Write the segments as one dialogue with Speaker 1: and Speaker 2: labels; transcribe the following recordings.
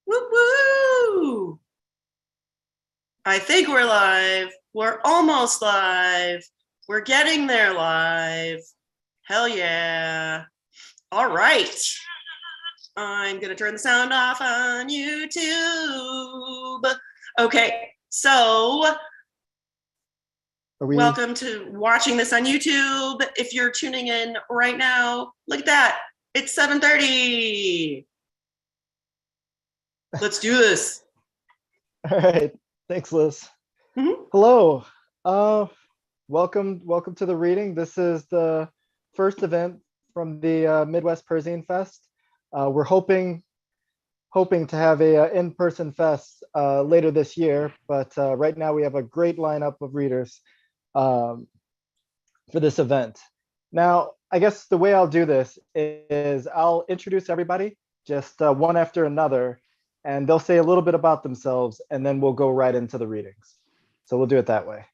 Speaker 1: Woo woo! I think we're live. We're almost live. We're getting there live. Hell yeah. All right. I'm going to turn the sound off on YouTube. Okay, so welcome to watching this on YouTube. If you're tuning in right now, look at that. It's 7:30. Let's do this.
Speaker 2: All right. Thanks, Liz.
Speaker 1: Mm-hmm.
Speaker 2: Hello. Welcome to the reading. This is the first event from the Midwest Perzine Fest. We're hoping to have a in-person fest later this year, but right now we have a great lineup of readers for this event. Now, I guess the way I'll do this is I'll introduce everybody just one after another, and they'll say a little bit about themselves, and then we'll go right into the readings. So we'll do it that way,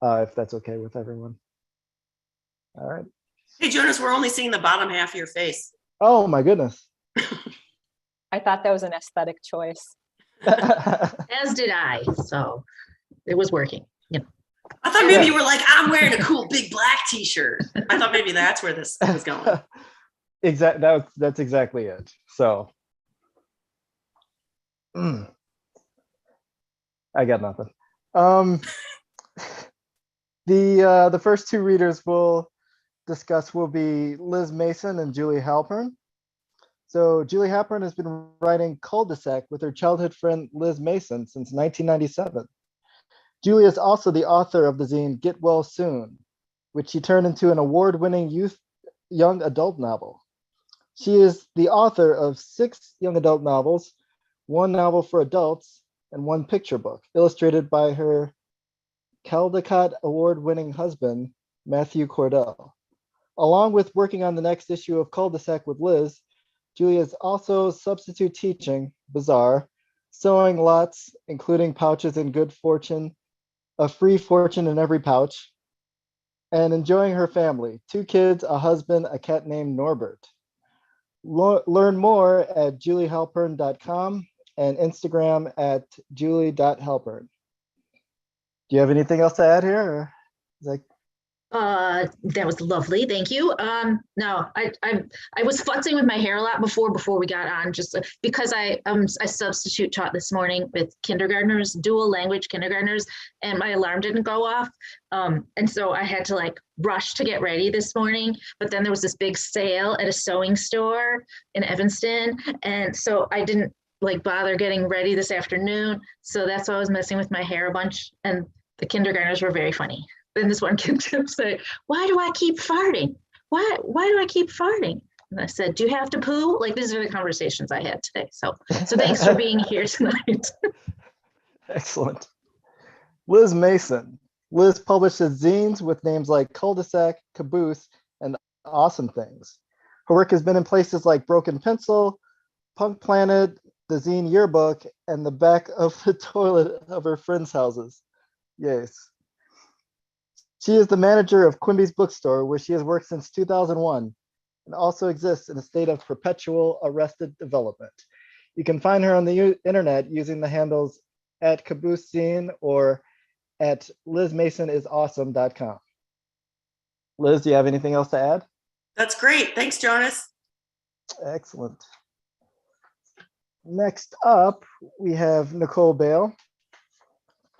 Speaker 2: if that's okay with everyone. All right.
Speaker 1: Hey, Jonas, we're only seeing the bottom half of your face.
Speaker 2: Oh, my goodness.
Speaker 3: I thought that was an aesthetic choice.
Speaker 4: As did I, so it was working. Yeah.
Speaker 1: I thought maybe you were like, I'm wearing a cool big black t-shirt. I thought maybe that's where this was going.
Speaker 2: That's exactly it. So I got nothing. The first two readers we'll discuss will be Liz Mason and Julie Halpern. So Julie Halpern has been writing cul-de-sac with her childhood friend Liz Mason since 1997. Julie is also the author of the zine Get Well Soon, which she turned into an award-winning young adult novel. She is the author of 6 young adult novels, 1 novel for adults, and 1 picture book, illustrated by her Caldecott Award-winning husband, Matthew Cordell. Along with working on the next issue of Cul-de-sac with Liz, Julie is also substitute teaching, bizarre, sewing lots, including pouches in good fortune, a free fortune in every pouch, and enjoying her family, 2 kids, a husband, a cat named Norbert. Learn more at juliehalpern.com and Instagram at julie.halpern. Do you have anything else to add here? Or is that...
Speaker 4: That was lovely, thank you. No, I was futzing with my hair a lot before we got on, just because I substitute taught this morning with kindergartners, dual language kindergartners, and my alarm didn't go off, and so I had to like rush to get ready this morning. But then there was this big sale at a sewing store in Evanston, and so I didn't like bother getting ready this afternoon. So that's why I was messing with my hair a bunch, and the kindergartners were very funny. Then this one kid kept saying, why do I keep farting? Why do I keep farting? And I said, do you have to poo? Like, these are the conversations I had today. So thanks for being here tonight.
Speaker 2: Excellent. Liz Mason. Liz publishes zines with names like Cul-de-sac, Caboose, and Awesome Things. Her work has been in places like Broken Pencil, Punk Planet, the Zine Yearbook, and the back of the toilet of her friends' houses. Yes. She is the manager of Quimby's Bookstore, where she has worked since 2001, and also exists in a state of perpetual arrested development. You can find her on the internet using the handles at Caboose Zine or at lizmasonIsAwesome.com. Liz, do you have anything else to add?
Speaker 1: That's great. Thanks, Jonas.
Speaker 2: Excellent. Next up, we have Nichole Bael.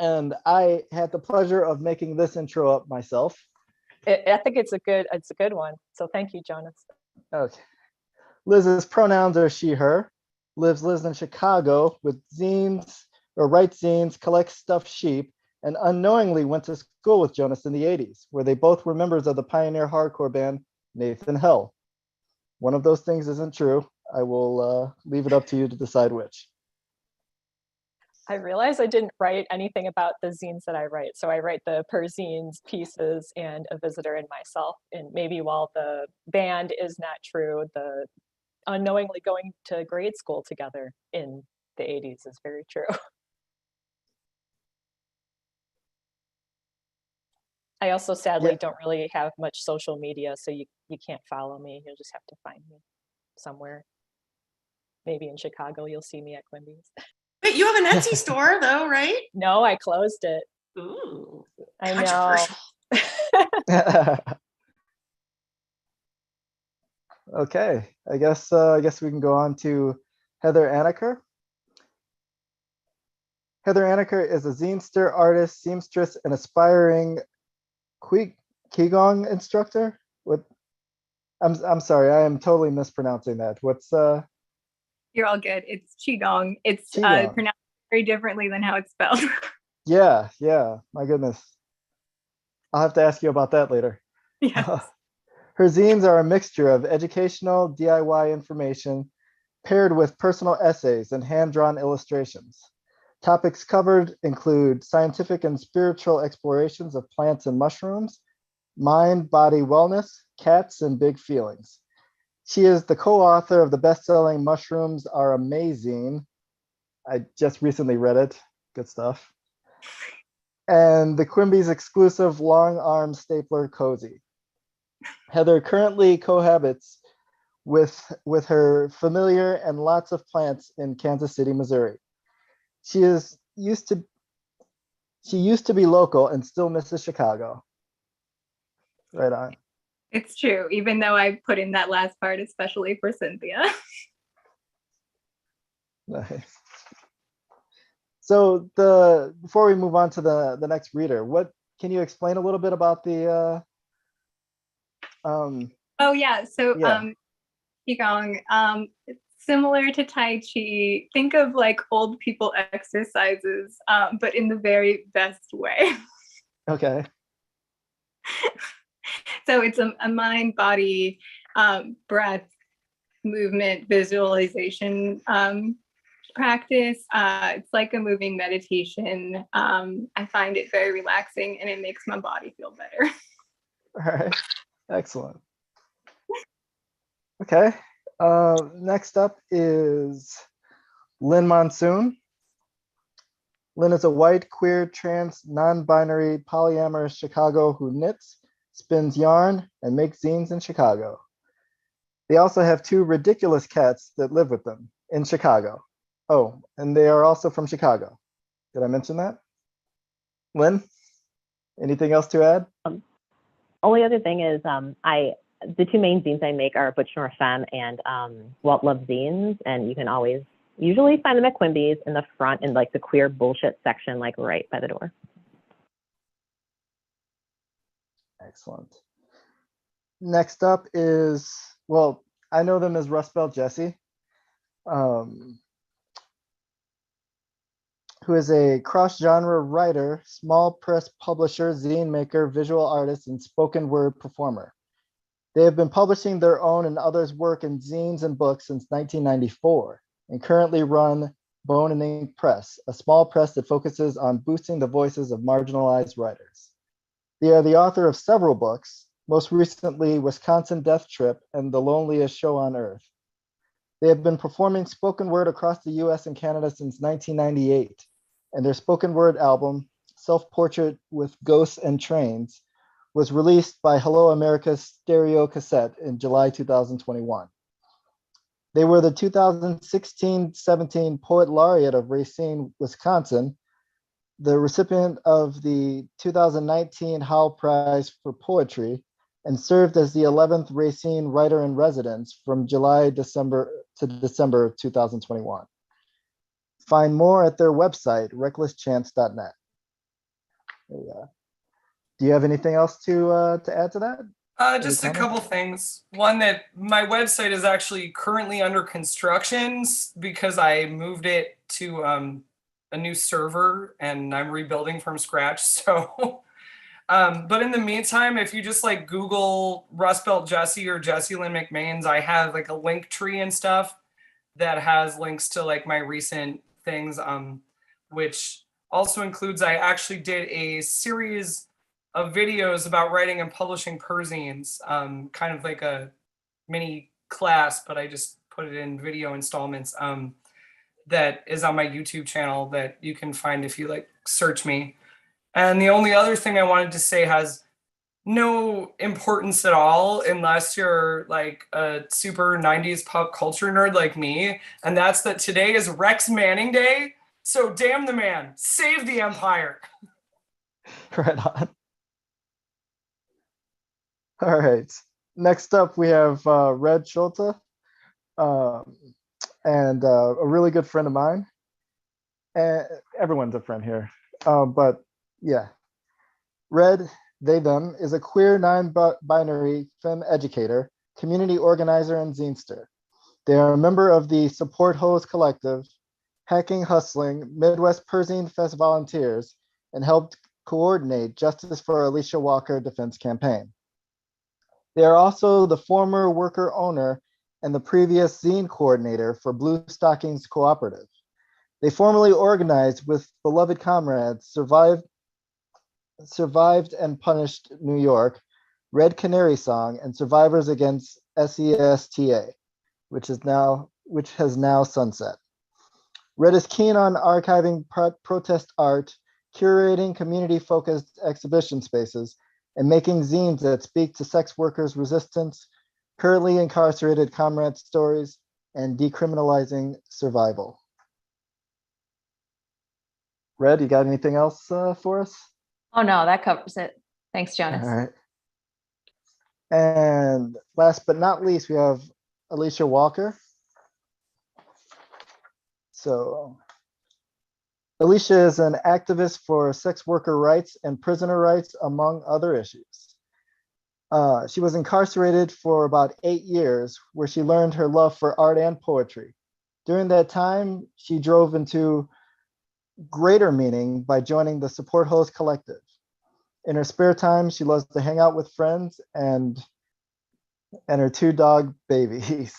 Speaker 2: And I had the pleasure of making this intro up myself.
Speaker 3: I think it's a good one. So thank you, Jonas.
Speaker 2: Okay. Liz's pronouns are she, her. Lives in Chicago with zines, or writes zines, collects stuffed sheep, and unknowingly went to school with Jonas in the 80s, where they both were members of the pioneer hardcore band Nathan Hell. One of those things isn't true. I will leave it up to you to decide which.
Speaker 3: I realized I didn't write anything about the zines that I write. So I write the Perzines pieces and A Visitor and Myself. And maybe while the band is not true, the unknowingly going to grade school together in the 80s is very true. I also sadly
Speaker 2: Yeah.
Speaker 3: don't really have much social media, so you can't follow me. You'll just have to find me somewhere. Maybe in Chicago, you'll see me at Quimby's.
Speaker 1: Wait, you have an Etsy store though, right?
Speaker 3: No, I closed it.
Speaker 1: Ooh,
Speaker 3: I know.
Speaker 1: controversial.
Speaker 2: Okay, I guess we can go on to Heather Anacker. Heather Anacker is a zinester, artist, seamstress, and aspiring Qigong instructor. What? I'm sorry, I am totally mispronouncing that. What's
Speaker 5: You're all good. It's Qigong. It's
Speaker 2: Qigong?
Speaker 5: pronounced very differently than how it's spelled.
Speaker 2: Yeah, my goodness. I'll have to ask you about that later.
Speaker 5: Yes.
Speaker 2: Her zines are a mixture of educational DIY information paired with personal essays and hand-drawn illustrations. Topics covered include scientific and spiritual explorations of plants and mushrooms, mind, body wellness, cats, and big feelings. She is the co-author of the best-selling Mushrooms Are Amazing. I just recently read it. Good stuff. And the Quimby's exclusive long arm stapler cozy. Heather currently cohabits with her familiar and lots of plants in Kansas City, Missouri. She used to be local and still misses Chicago. Right on.
Speaker 5: It's true, even though I put in that last part, especially for Cynthia.
Speaker 2: Nice. So before we move on to the next reader, what can you explain a little bit about the
Speaker 5: Oh yeah, so
Speaker 2: Yeah.
Speaker 5: Qigong, it's similar to Tai Chi. Think of like old people exercises, but in the very best way.
Speaker 2: Okay.
Speaker 5: So it's a mind, body, breath, movement, visualization practice. It's like a moving meditation. I find it very relaxing and it makes my body feel better.
Speaker 2: All right. Excellent. Okay. Next up is Lynn Monsoon. Lynn is a white, queer, trans, non-binary, polyamorous Chicago who knits, spins yarn, and makes zines in Chicago. They also have 2 ridiculous cats that live with them in Chicago. Oh, and they are also from Chicago. Did I mention that? Lynn, anything else to add?
Speaker 6: Only other thing is the 2 main zines I make are Butch Nor Femme and Walt Love Zines, and you can always usually find them at Quimby's in the front in like the queer bullshit section, like right by the door.
Speaker 2: Excellent. Next up is, well, I know them as Rust Belt Jessie, who is a cross-genre writer, small press publisher, zine maker, visual artist, and spoken word performer. They have been publishing their own and others' work in zines and books since 1994 and currently run Bone and Ink Press, a small press that focuses on boosting the voices of marginalized writers. They are the author of several books, most recently Wisconsin Death Trip and The Loneliest Show on Earth. They have been performing spoken word across the US and Canada since 1998, and their spoken word album, Self-Portrait with Ghosts and Trains, was released by Hello America's Stereo Cassette in July 2021. They were the 2016-17 Poet Laureate of Racine, Wisconsin, the recipient of the 2019 Howell Prize for Poetry, and served as the 11th Racine Writer in Residence from July-December to December of 2021. Find more at their website, recklesschance.net. There you go. Do you have anything else to add to that?
Speaker 7: Just a couple things. One, that my website is actually currently under construction because I moved it to a new server and I'm rebuilding from scratch. So, but in the meantime, if you just like Google Rust Belt Jessie or Jessie Lynn McMains, I have like a link tree and stuff that has links to like my recent things, which also includes, I actually did a series of videos about writing and publishing perzines, kind of like a mini class, but I just put it in video installments, that is on my YouTube channel that you can find if you like search me. And the only other thing I wanted to say no importance at all unless you're like a super 90s pop culture nerd like me. And that's that today is Rex Manning Day. So damn the man, save the empire.
Speaker 2: Right on. All right. Next up, we have Red Schulte, and a really good friend of mine. And everyone's a friend here, but yeah, Red, they, them, is a queer non-binary femme educator, community organizer, and zinester. They are a member of the Support Hose Collective, Hacking Hustling, Midwest Perzine Fest volunteers, and helped coordinate Justice for Alisha Walker Defense Campaign. They are also the former worker owner and the previous zine coordinator for Blue Stockings Cooperative. They formerly organized with beloved comrades Survived and Punished New York, Red Canary Song, and Survivors Against SESTA, which has now sunset. Red is keen on archiving protest art, curating community-focused exhibition spaces, and making zines that speak to sex workers' resistance, currently incarcerated comrade stories, and decriminalizing survival. Red, you got anything else for us?
Speaker 8: Oh no, that covers it. Thanks, Jonas.
Speaker 2: All right. And last but not least, we have Alisha Walker. So Alisha is an activist for sex worker rights and prisoner rights, among other issues. She was incarcerated for about 8 years, where she learned her love for art and poetry. During that time, she drove into greater meaning by joining the Support Hose Collective. In her spare time, she loves to hang out with friends and her 2 dog babies.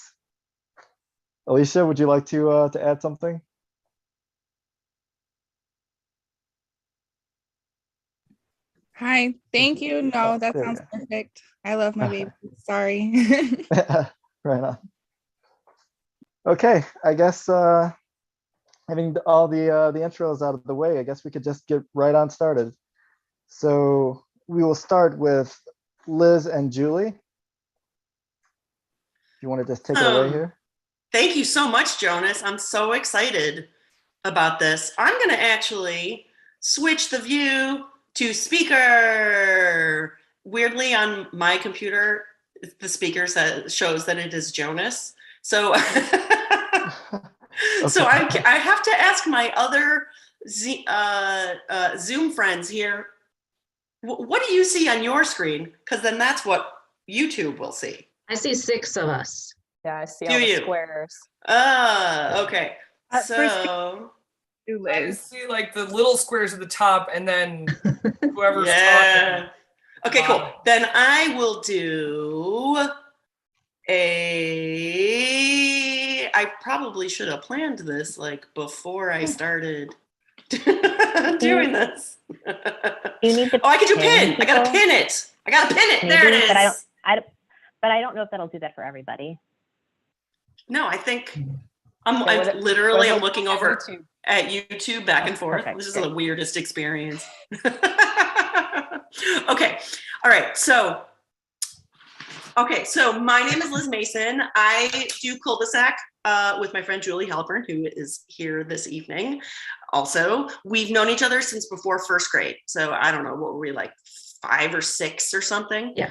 Speaker 2: Alisha, would you like to add something?
Speaker 9: Hi, thank you. No, that
Speaker 2: There we
Speaker 9: sounds
Speaker 2: go.
Speaker 9: perfect. I love my baby. Sorry.
Speaker 2: Right on. Okay, I guess having all the intros out of the way, I guess we could just get right on started. So we will start with Liz and Julie. If you want to just take it away here.
Speaker 1: Thank you so much, Jonas. I'm so excited about this. I'm going to actually switch the view to speaker. Weirdly, on my computer, the speaker shows that it is Jonas. So,
Speaker 2: Okay.
Speaker 1: so I have to ask my other Zoom friends here, what do you see on your screen? Because then that's what YouTube will see.
Speaker 4: I see 6 of us.
Speaker 3: Yeah, I see
Speaker 1: Do
Speaker 3: all the
Speaker 1: you?
Speaker 3: squares.
Speaker 1: Okay. So,
Speaker 9: You,
Speaker 7: I
Speaker 9: Liz.
Speaker 7: see like the little squares at the top and then whoever's
Speaker 1: yeah.
Speaker 7: talking.
Speaker 1: Okay, cool. Then I will do I probably should have planned this like before I started doing this.
Speaker 6: You need to.
Speaker 1: Oh, I could do pin. I gotta pin it. I gotta pin it. There it is.
Speaker 6: But I don't know if that'll do that for everybody.
Speaker 1: No, I think I'm
Speaker 3: Yeah,
Speaker 1: literally I'm
Speaker 3: what
Speaker 1: looking
Speaker 3: about
Speaker 1: over
Speaker 3: YouTube?
Speaker 1: at YouTube back and forth.
Speaker 6: Perfect.
Speaker 1: This is the weirdest experience. Okay. All right. So my name is Liz Mason. I do cul-de-sac with my friend Julie Halpern, who is here this evening. Also, we've known each other since before first grade. So I don't know, what were we, like 5 or 6 or something?
Speaker 4: Yeah.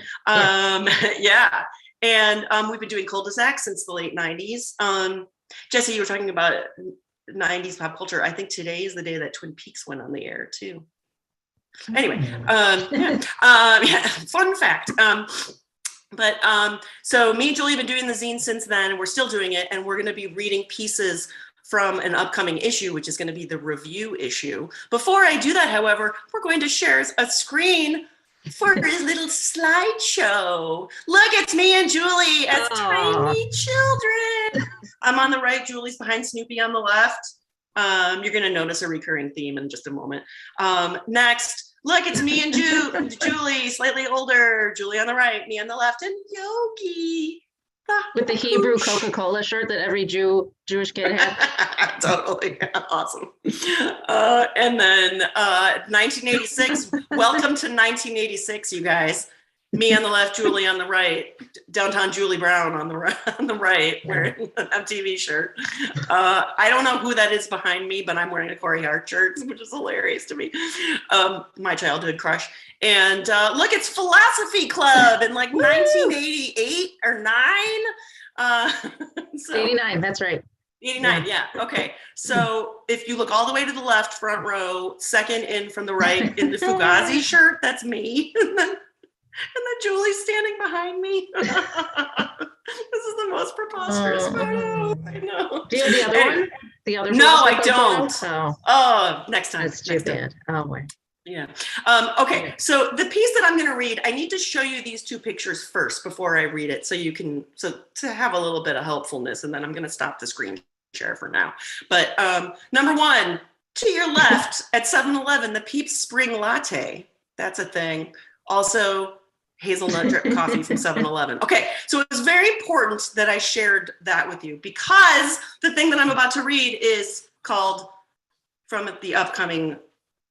Speaker 1: Yeah. And we've been doing cul-de-sac since the late 90s. Jessie, you were talking about 90s pop culture. I think today is the day that Twin Peaks went on the air too. Anyway, yeah, fun fact. So me and Julie have been doing the zine since then, and we're still doing it, and we're going to be reading pieces from an upcoming issue, which is going to be the review issue. Before I do that, however, we're going to share a screen for a little slideshow. Look, it's me and Julie as tiny children. I'm on the right, Julie's behind Snoopy on the left. You're going to notice a recurring theme in just a moment. Next, look, it's me and Julie, slightly older. Julie on the right, me on the left, and Yogi.
Speaker 4: With the Hebrew Coca-Cola shirt that every Jewish kid had.
Speaker 1: Totally awesome. And then 1986. Welcome to 1986, you guys. Me on the left, Julie on the right, downtown Julie Brown on the right, wearing an MTV shirt. I don't know who that is behind me, but I'm wearing a Corey Hart shirt, which is hilarious to me. My childhood crush. And look, it's Philosophy Club in like 1988 or 9.
Speaker 4: 89, that's right.
Speaker 1: 89, yeah. Okay. So if you look all the way to the left, front row, second in from the right in the Fugazi shirt, that's me. And then Julie's standing behind me. This is the most preposterous photo. I know.
Speaker 4: Do you have the other one? The other
Speaker 1: No, I
Speaker 4: photo?
Speaker 1: don't. Oh, next time.
Speaker 4: That's too bad. Oh, wait.
Speaker 1: Yeah. Okay. So the piece that I'm going to read, I need to show you these 2 pictures first before I read it, so you can to have a little bit of helpfulness, and then I'm going to stop the screen share for now. But number 1, to your left at 7-Eleven, the Peeps Spring Latte. That's a thing. Also, hazelnut drip coffee from 7-Eleven. Okay, so it was very important that I shared that with you, because the thing that I'm about to read is called, from the upcoming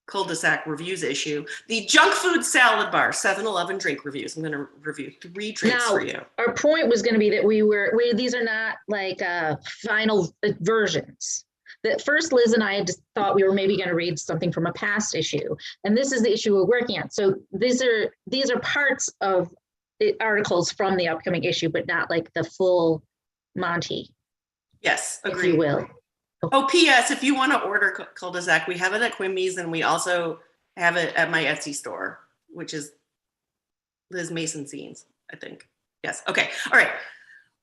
Speaker 1: cul-de-sac reviews issue, the junk food salad bar 7-Eleven drink reviews. I'm going to review 3 drinks for you.
Speaker 4: Our point was going to be that these are not like final versions. That first, Liz and I had just thought we were maybe going to read something from a past issue, and this is the issue we're working on. So these are parts of the articles from the upcoming issue, but not like the full Monty.
Speaker 1: Yes,
Speaker 4: if
Speaker 1: agreed.
Speaker 4: you will.
Speaker 1: Oh, P.S. If you want to order cul-de-sac, we have it at Quimby's, and we also have it at my Etsy store, which is Liz Mason Zines, I think. Yes. Okay. All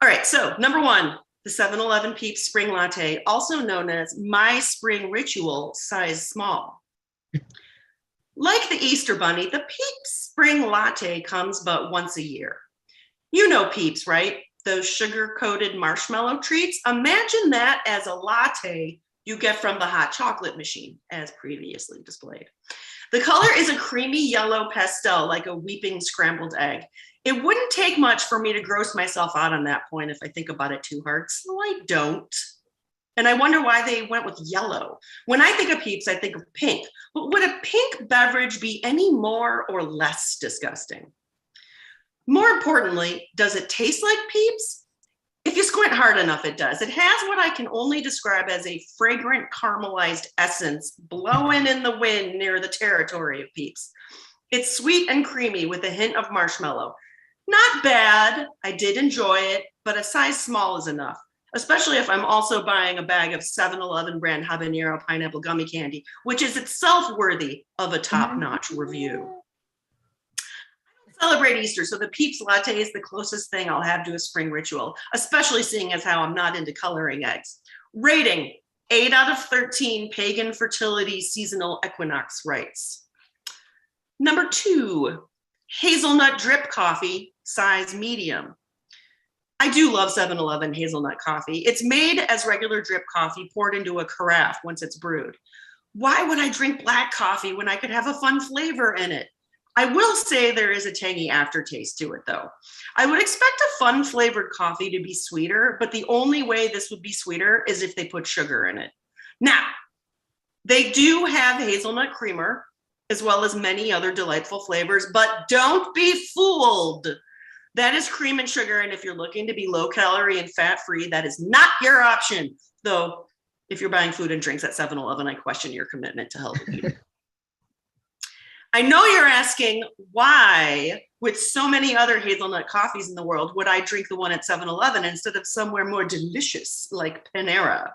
Speaker 1: right. So number 1. The 7-Eleven Peeps Spring Latte, also known as My Spring Ritual, size small. Like the Easter Bunny, the Peeps Spring Latte comes but once a year. You know Peeps, right? Those sugar-coated marshmallow treats. Imagine that as a latte you get from the hot chocolate machine, as previously displayed. The color is a creamy yellow pastel, like a weeping scrambled egg. It wouldn't take much for me to gross myself out on that point if I think about it too hard, so I don't. And I wonder why they went with yellow. When I think of Peeps, I think of pink. But would a pink beverage be any more or less disgusting? More importantly, does it taste like Peeps? If you squint hard enough, it does. It has what I can only describe as a fragrant caramelized essence blowing in the wind near the territory of Peeps. It's sweet and creamy with a hint of marshmallow. Not bad. I did enjoy it, but a size small is enough, especially if I'm also buying a bag of 7-Eleven brand habanero pineapple gummy candy, which is itself worthy of a top-notch review. I don't celebrate Easter, so the Peeps Latte is the closest thing I'll have to a spring ritual, especially seeing as how I'm not into coloring eggs. Rating, 8 out of 13 pagan fertility seasonal equinox rites. Number 2, hazelnut drip coffee, size medium. I do love 7-Eleven hazelnut coffee. It's made as regular drip coffee poured into a carafe once it's brewed. Why would I drink black coffee when I could have a fun flavor in it? I will say there is a tangy aftertaste to it, though. I would expect a fun flavored coffee to be sweeter, but the only way this would be sweeter is if they put sugar in it. Now, they do have hazelnut creamer, as well as many other delightful flavors, but don't be fooled. That is cream and sugar, and if you're looking to be low calorie and fat-free, that is not your option. Though, if you're buying food and drinks at 7-Eleven, I question your commitment to healthy eating. I know you're asking why, with so many other hazelnut coffees in the world, would I drink the one at 7-Eleven instead of somewhere more delicious like Panera?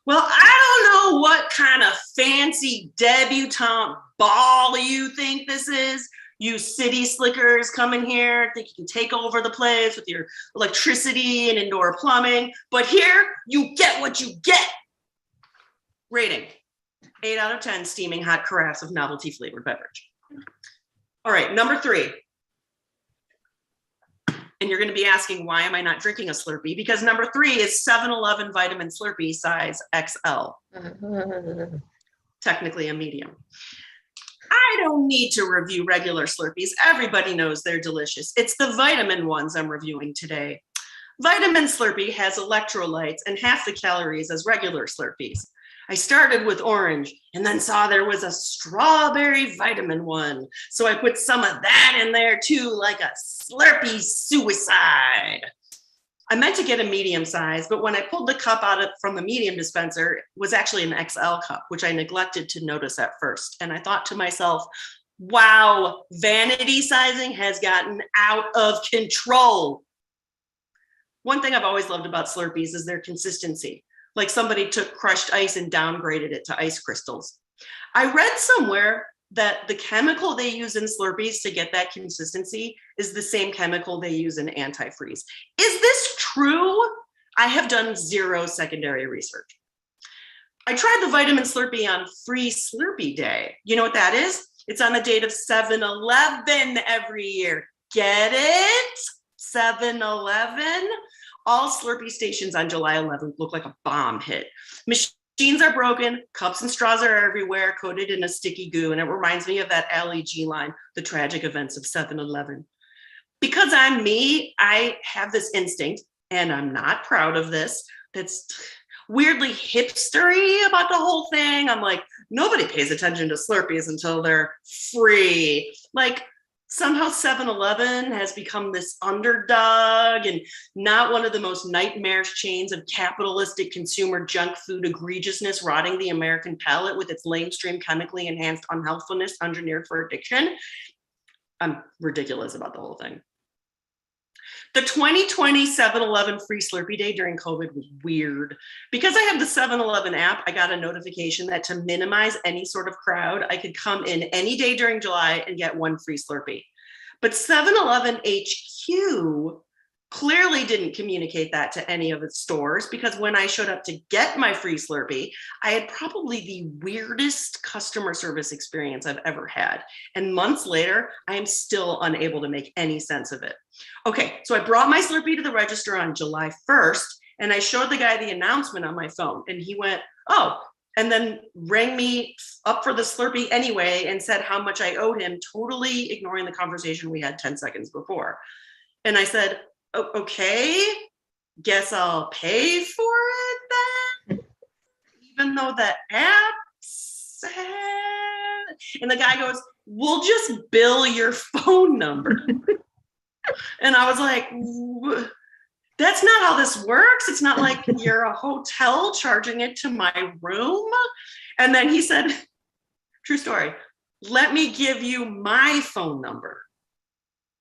Speaker 1: Well, I don't know what kind of fancy debutante ball you think this is. You city slickers come in here, think you can take over the place with your electricity and indoor plumbing. But here, you get what you get. Rating, 8 out of 10 steaming hot carafes of novelty flavored beverage. All right, number 3. And you're going to be asking, why am I not drinking a Slurpee? Because number 3 is 7-Eleven vitamin Slurpee size XL. Technically a medium. I don't need to review regular Slurpees. Everybody knows they're delicious. It's the vitamin ones I'm reviewing today. Vitamin Slurpee has electrolytes and half the calories as regular Slurpees. I started with orange and then saw there was a strawberry vitamin one. So I put some of that in there too, like a Slurpee suicide. I meant to get a medium size, but when I pulled the cup out from the medium dispenser, it was actually an XL cup, which I neglected to notice at first. And I thought to myself, wow, vanity sizing has gotten out of control. One thing I've always loved about Slurpees is their consistency. Like somebody took crushed ice and downgraded it to ice crystals. I read somewhere that the chemical they use in Slurpees to get that consistency is the same chemical they use in antifreeze. Is this true? I have done zero secondary research. I tried the vitamin Slurpee on Free Slurpee Day. You know what that is? It's on the date of 7/11 every year. Get it? 7/11? All Slurpee stations on July 11th look like a bomb hit. Machines are broken, cups and straws are everywhere, coated in a sticky goo, and it reminds me of that Ali G line, the tragic events of 7/11. Because I'm me, I have this instinct, and I'm not proud of this, that's weirdly hipstery about the whole thing. I'm like, nobody pays attention to Slurpees until they're free. Like, somehow 7-Eleven has become this underdog and not one of the most nightmarish chains of capitalistic consumer junk food egregiousness rotting the American palate with its lamestream chemically enhanced unhealthfulness engineered for addiction. I'm ridiculous about the whole thing. The 2020 7-Eleven Free Slurpee Day during COVID was weird. Because I have the 7-Eleven app, I got a notification that to minimize any sort of crowd, I could come in any day during July and get one free Slurpee. But 7-Eleven HQ clearly didn't communicate that to any of its stores, because when I showed up to get my free Slurpee, I had probably the weirdest customer service experience I've ever had. And months later, I am still unable to make any sense of it. Okay, so I brought my Slurpee to the register on July 1st, and I showed the guy the announcement on my phone, and he went, oh, and then rang me up for the Slurpee anyway and said how much I owed him, totally ignoring the conversation we had 10 seconds before. And I said, okay, guess I'll pay for it then, even though the app said, and the guy goes, we'll just bill your phone number. And I was like, that's not how this works. It's not like you're a hotel charging it to my room. And then he said, true story, let me give you my phone number.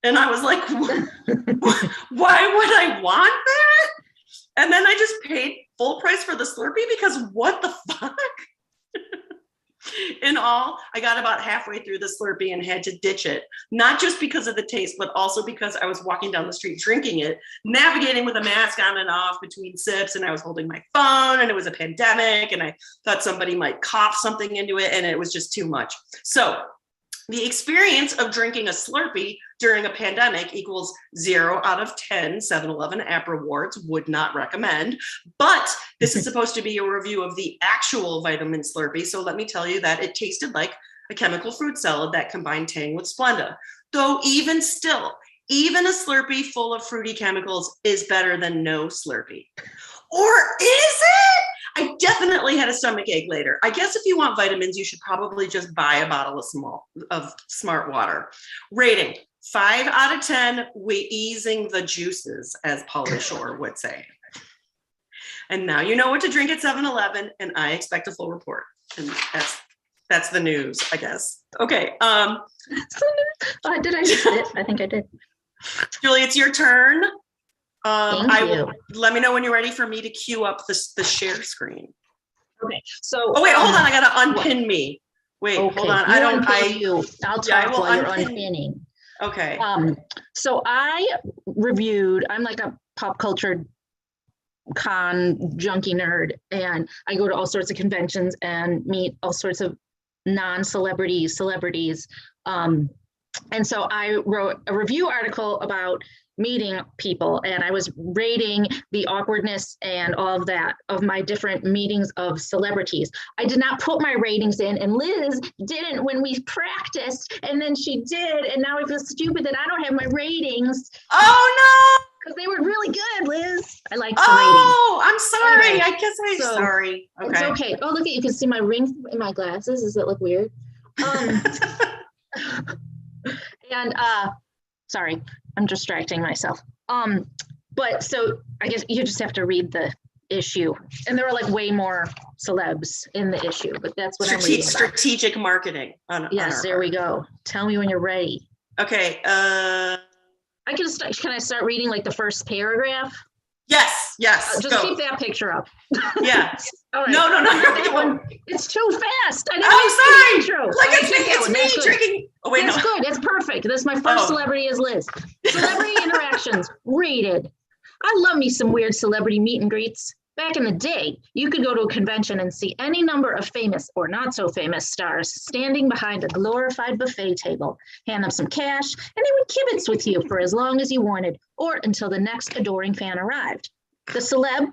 Speaker 1: And I was like, why would I want that? And then I just paid full price for the Slurpee because what the fuck? In all, I got about halfway through the Slurpee and had to ditch it. Not just because of the taste, but also because I was walking down the street drinking it, navigating with a mask on and off between sips, and I was holding my phone, and it was a pandemic, and I thought somebody might cough something into it, and it was just too much. So the experience of drinking a Slurpee during a pandemic equals 0 out of 10 7-Eleven app rewards, would not recommend. But this is supposed to be a review of the actual vitamin Slurpee. So let me tell you that it tasted like a chemical fruit salad that combined Tang with Splenda. Though even still, even a Slurpee full of fruity chemicals is better than no Slurpee. Or is it? I definitely had a stomach ache later. I guess if you want vitamins, you should probably just buy a bottle of Smart Water. Rating, 5 out of 10, easing the juices, as Pauly Shore would say. And now you know what to drink at 7-Eleven, and I expect a full report. And that's the news, I guess. Okay.
Speaker 4: Did I miss it? I think I did.
Speaker 1: Julie, it's your turn.
Speaker 4: Thank you.
Speaker 1: Let me know when you're ready for me to queue up the share screen.
Speaker 4: Okay. So.
Speaker 1: Oh wait, hold on. I gotta unpin me. Wait,
Speaker 4: okay.
Speaker 1: Hold on.
Speaker 4: I'll talk while you're unpinning.
Speaker 1: Okay.
Speaker 4: So I reviewed. I'm like a pop culture junkie nerd, and I go to all sorts of conventions and meet all sorts of celebrities. And so I wrote a review article about meeting people, and I was rating the awkwardness and all of that of my different meetings of celebrities. I did not put my ratings in, and Liz didn't when we practiced, and then she did, and now I feel stupid that I don't have my ratings.
Speaker 1: Oh
Speaker 4: Because they were really good, Liz. I liked the
Speaker 1: Oh, I'm sorry.
Speaker 4: Anyway,
Speaker 1: I guess I'm
Speaker 4: so
Speaker 1: sorry.
Speaker 4: rating. It's okay. Oh, look at you can see my ring in my glasses. Does it look weird? And sorry, I'm distracting myself. But so I guess you just have to read the issue, and there are like way more celebs in the issue, but that's what I'm reading about.
Speaker 1: Strategic marketing.
Speaker 4: Yes, there we go. Tell me when you're ready.
Speaker 1: Okay.
Speaker 4: I can start. Can I start reading like the first paragraph?
Speaker 1: Yes.
Speaker 4: Just
Speaker 1: go.
Speaker 4: keep that picture up.
Speaker 1: Yeah.
Speaker 4: All right.
Speaker 1: No.
Speaker 4: That one, it's too fast. I didn't
Speaker 1: I'm
Speaker 4: see the
Speaker 1: sorry.
Speaker 4: intro.
Speaker 1: Like
Speaker 4: All right,
Speaker 1: it's
Speaker 4: one.
Speaker 1: me
Speaker 4: That's good.
Speaker 1: drinking. Oh wait,
Speaker 4: That's
Speaker 1: no.
Speaker 4: good. That's perfect. That's my first celebrity is Liz. Celebrity interactions rated. I love me some weird celebrity meet and greets. Back in the day, you could go to a convention and see any number of famous or not so famous stars standing behind a glorified buffet table. Hand them some cash, and they would kibitz with you for as long as you wanted, or until the next adoring fan arrived. The celeb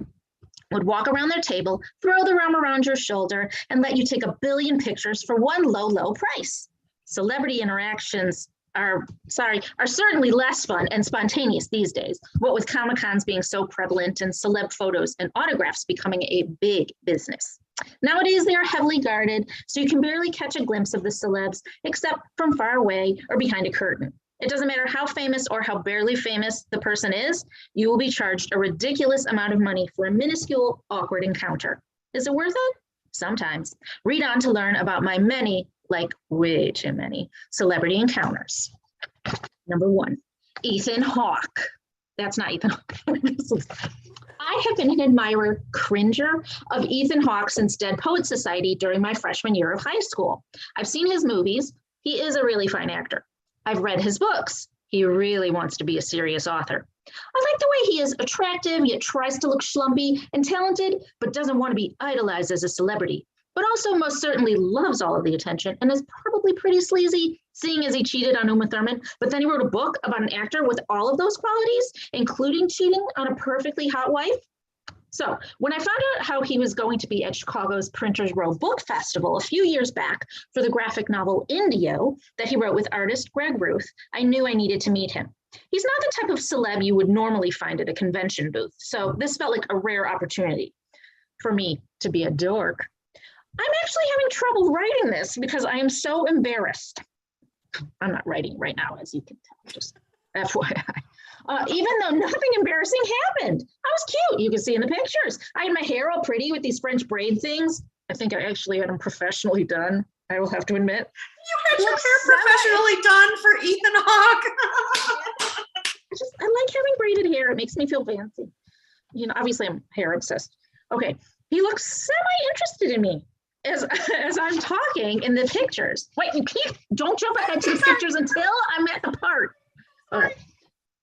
Speaker 4: would walk around their table, throw the arm around your shoulder, and let you take a billion pictures for one low price. Celebrity interactions are certainly less fun and spontaneous these days, what with Comic-Cons being so prevalent and celeb photos and autographs becoming a big business. Nowadays, they are heavily guarded, so you can barely catch a glimpse of the celebs except from far away or behind a curtain. It doesn't matter how famous or how barely famous the person is, you will be charged a ridiculous amount of money for a minuscule, awkward encounter. Is it worth it? Sometimes. Read on to learn about my many, like way too many, celebrity encounters. Number 1, Ethan Hawke. That's not Ethan Hawke. I have been an admirer, cringer of Ethan Hawke since Dead Poets Society during my freshman year of high school. I've seen his movies. He is a really fine actor. I've read his books. He really wants to be a serious author. I like the way he is attractive, yet tries to look schlumpy and talented, but doesn't want to be idolized as a celebrity, but also most certainly loves all of the attention and is probably pretty sleazy, seeing as he cheated on Uma Thurman, but then he wrote a book about an actor with all of those qualities, including cheating on a perfectly hot wife. So when I found out how he was going to be at Chicago's Printers Row Book Festival a few years back for the graphic novel Indio that he wrote with artist Greg Ruth, I knew I needed to meet him. He's not the type of celeb you would normally find at a convention booth, so this felt like a rare opportunity for me to be a dork. I'm actually having trouble writing this because I am so embarrassed. I'm not writing right now, as you can tell, just FYI. Even though nothing embarrassing happened. I was cute, you can see in the pictures. I had my hair all pretty with these French braid things. I think I actually had them professionally done, I will have to admit.
Speaker 1: You had your hair professionally done for Ethan Hawke.
Speaker 4: I like having braided hair, it makes me feel fancy. You know, obviously I'm hair obsessed. Okay, he looks semi-interested in me as I'm talking in the pictures. Wait, you can't, don't jump ahead to the pictures until I'm at the part. All right.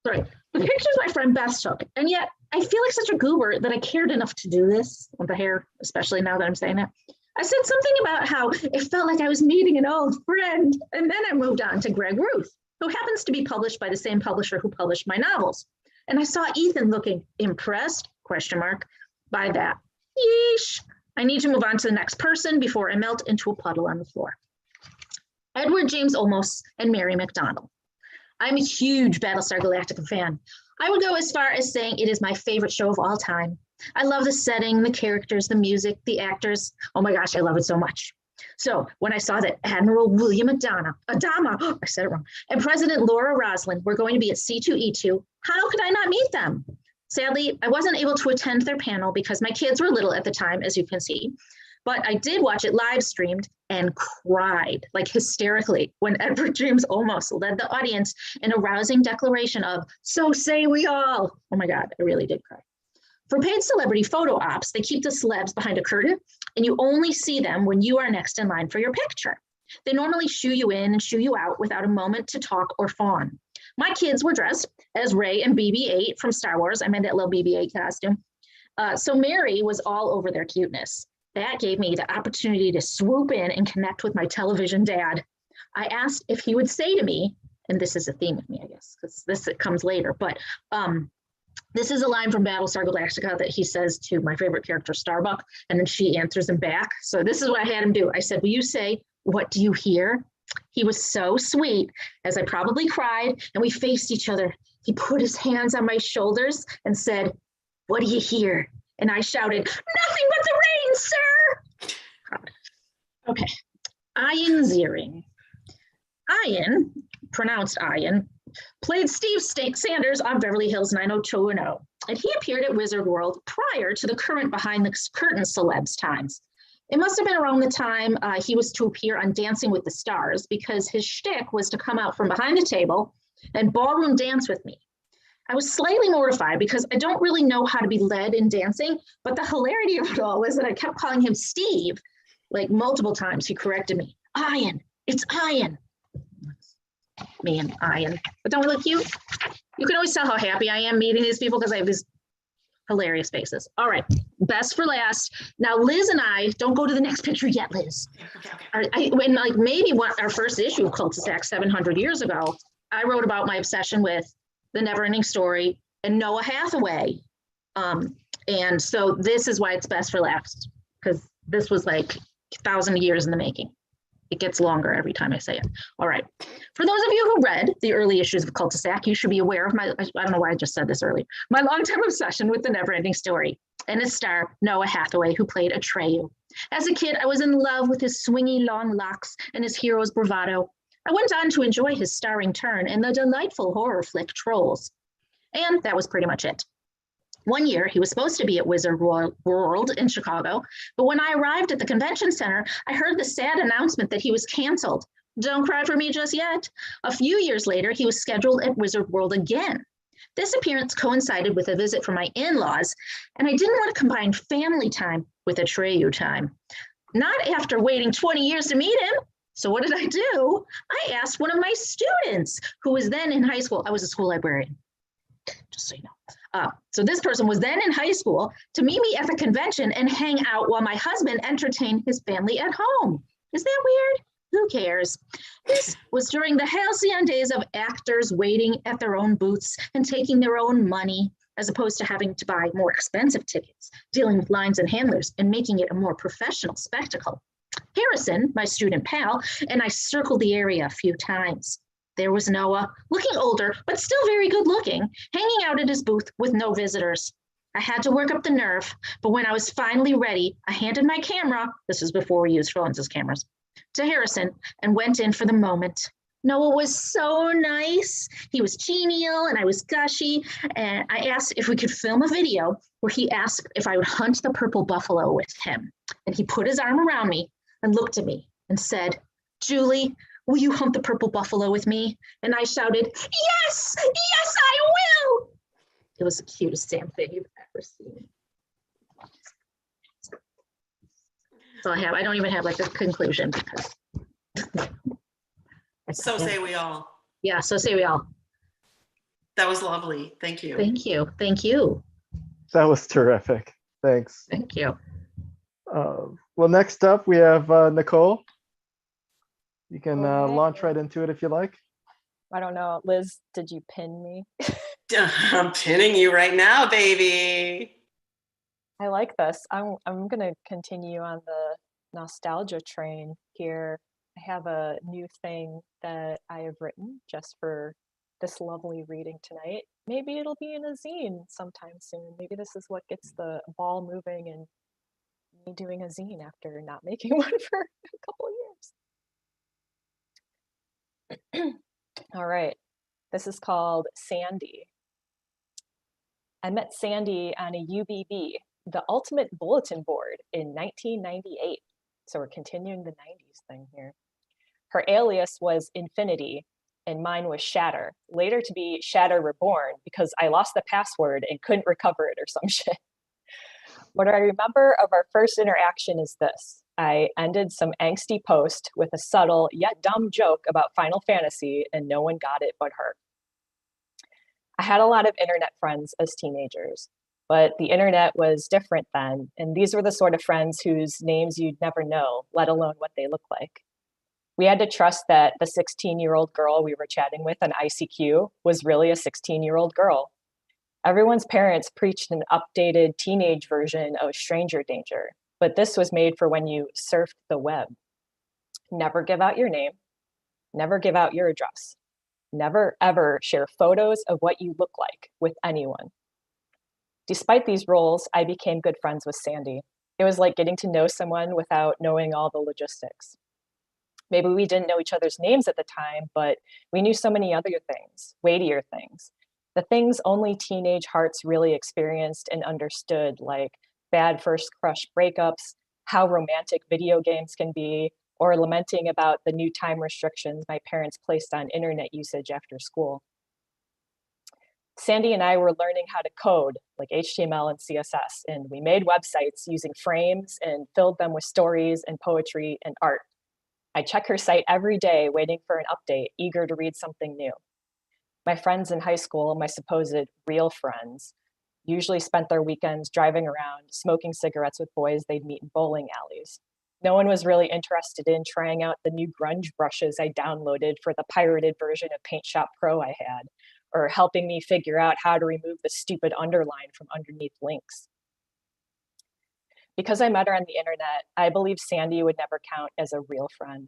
Speaker 4: Sorry, the pictures my friend Beth took, and yet I feel like such a goober that I cared enough to do this with the hair, especially now that I'm saying that. I said something about how it felt like I was meeting an old friend, and then I moved on to Greg Ruth, who happens to be published by the same publisher who published my novels. And I saw Ethan looking impressed, by that. Yeesh. I need to move on to the next person before I melt into a puddle on the floor. Edward James Olmos and Mary McDonnell. I'm a huge Battlestar Galactica fan. I would go as far as saying it is my favorite show of all time. I love the setting, the characters, the music, the actors. Oh my gosh, I love it so much. So when I saw that Admiral William Adama, I said it wrong, and President Laura Roslin were going to be at C2E2, how could I not meet them? Sadly, I wasn't able to attend their panel because my kids were little at the time, as you can see. But I did watch it live streamed and cried, like hysterically, when Edward James Olmos led the audience in a rousing declaration of, "So say we all." Oh my God, I really did cry. For paid celebrity photo ops, they keep the celebs behind a curtain, and you only see them when you are next in line for your picture. They normally shoo you in and shoo you out without a moment to talk or fawn. My kids were dressed as Rey and BB-8 from Star Wars. I meant that little BB-8 costume. So Mary was all over their cuteness. That gave me the opportunity to swoop in and connect with my television dad. I asked if he would say to me, and this is a theme with me, I guess, because this comes later, but this is a line from Battlestar Galactica that he says to my favorite character, Starbuck, and then she answers him back. So this is what I had him do. I said, "Will you say, 'What do you hear?'" He was so sweet, as I probably cried, and we faced each other He put his hands on my shoulders and said, "What do you hear?" And I shouted, "Nothing but the rain, sir." Okay. Ian Ziering. Ian, pronounced Ian, played Steve Sanders on Beverly Hills 90210, and he appeared at Wizard World prior to the current behind the curtain celebs times. It must have been around the time he was to appear on Dancing with the Stars, because his shtick was to come out from behind the table and ballroom dance with me. I was slightly mortified because I don't really know how to be led in dancing, but the hilarity of it all was that I kept calling him Steve, like multiple times. He corrected me. "Ian, it's Ian." Me and Ian. But don't we look cute? You can always tell how happy I am meeting these people because I have these hilarious faces. All right, best for last. Now, Liz and I, don't go to the next picture yet, Liz. When like maybe our first issue of Cul-de-sac 700 years ago, I wrote about my obsession with The Never-Ending Story and Noah Hathaway. And so this is why it's best for last, because this was like 1,000 years in the making. It gets longer every time I say it. All right. For those of you who read the early issues of Cul-de-sac, you should be aware of I don't know why I just said this early, my long-time obsession with The Never-Ending Story and its star, Noah Hathaway, who played Atreyu. As a kid, I was in love with his swingy long locks and his hero's bravado. I went on to enjoy his starring turn in the delightful horror flick Trolls. And that was pretty much it. One year, he was supposed to be at Wizard World in Chicago, but when I arrived at the convention center, I heard the sad announcement that he was canceled. Don't cry for me just yet. A few years later, he was scheduled at Wizard World again. This appearance coincided with a visit from my in-laws, and I didn't want to combine family time with Atreyu time. Not after waiting 20 years to meet him. So what did I do? I asked one of my students, who was then in high school. I was a school librarian, just so you know. So this person was then in high school to meet me at the convention and hang out while my husband entertained his family at home. Is that weird? Who cares? This was during the halcyon days of actors waiting at their own booths and taking their own money, as opposed to having to buy more expensive tickets, dealing with lines and handlers, and making it a more professional spectacle. Harrison, my student pal, and I circled the area a few times. There was Noah, looking older, but still very good looking, hanging out at his booth with no visitors. I had to work up the nerve, but when I was finally ready, I handed my camera, this was before we used phones as cameras, to Harrison and went in for the moment. Noah was so nice. He was genial and I was gushy. And I asked if we could film a video where he asked if I would hunt the purple buffalo with him. And he put his arm around me and looked at me and said, "Julie, will you hunt the purple buffalo with me?" And I shouted, "Yes, yes, I will." It was the cutest damn thing you've ever seen. So I don't even have like a conclusion because.
Speaker 1: So say we all.
Speaker 4: Yeah, so say we all.
Speaker 1: That was lovely. Thank you.
Speaker 4: Thank you. Thank you.
Speaker 2: That was terrific. Thanks.
Speaker 4: Thank you.
Speaker 2: Well, next up we have Nichole. You can launch right into it if you like.
Speaker 3: I don't know. Liz, did you pin me?
Speaker 1: I'm pinning you right now, baby.
Speaker 3: I like this. I'm going to continue on the nostalgia train here. I have a new thing that I have written just for this lovely reading tonight. Maybe it'll be in a zine sometime soon. Maybe this is what gets the ball moving and me doing a zine after not making one for a couple years. All right. This is called Sandy. I met Sandy on a UBB, the Ultimate Bulletin Board, in 1998. So we're continuing the 90s thing here. Her alias was Infinity, and mine was Shatter, later to be Shatter Reborn because I lost the password and couldn't recover it or some shit. What I remember of our first interaction is this. I ended some angsty post with a subtle yet dumb joke about Final Fantasy, and no one got it but her. I had a lot of internet friends as teenagers, but the internet was different then, and these were the sort of friends whose names you'd never know, let alone what they look like. We had to trust that the 16-year-old girl we were chatting with on ICQ was really a 16-year-old girl. Everyone's parents preached an updated teenage version of stranger danger, but this was made for when you surfed the web. Never give out your name. Never give out your address. Never, ever share photos of what you look like with anyone. Despite these rules, I became good friends with Sandy. It was like getting to know someone without knowing all the logistics. Maybe we didn't know each other's names at the time, but we knew so many other things, weightier things. The things only teenage hearts really experienced and understood, like bad first crush breakups, how romantic video games can be, or lamenting about the new time restrictions my parents placed on internet usage after school. Sandy and I were learning how to code, like HTML and CSS, and we made websites using frames and filled them with stories and poetry and art. I check her site every day, waiting for an update, eager to read something new. My friends in high school, my supposed real friends, usually spent their weekends driving around, smoking cigarettes with boys they'd meet in bowling alleys. No one was really interested in trying out the new grunge brushes I downloaded for the pirated version of Paint Shop Pro I had, or helping me figure out how to remove the stupid underline from underneath links. Because I met her on the internet, I believe Sandy would never count as a real friend.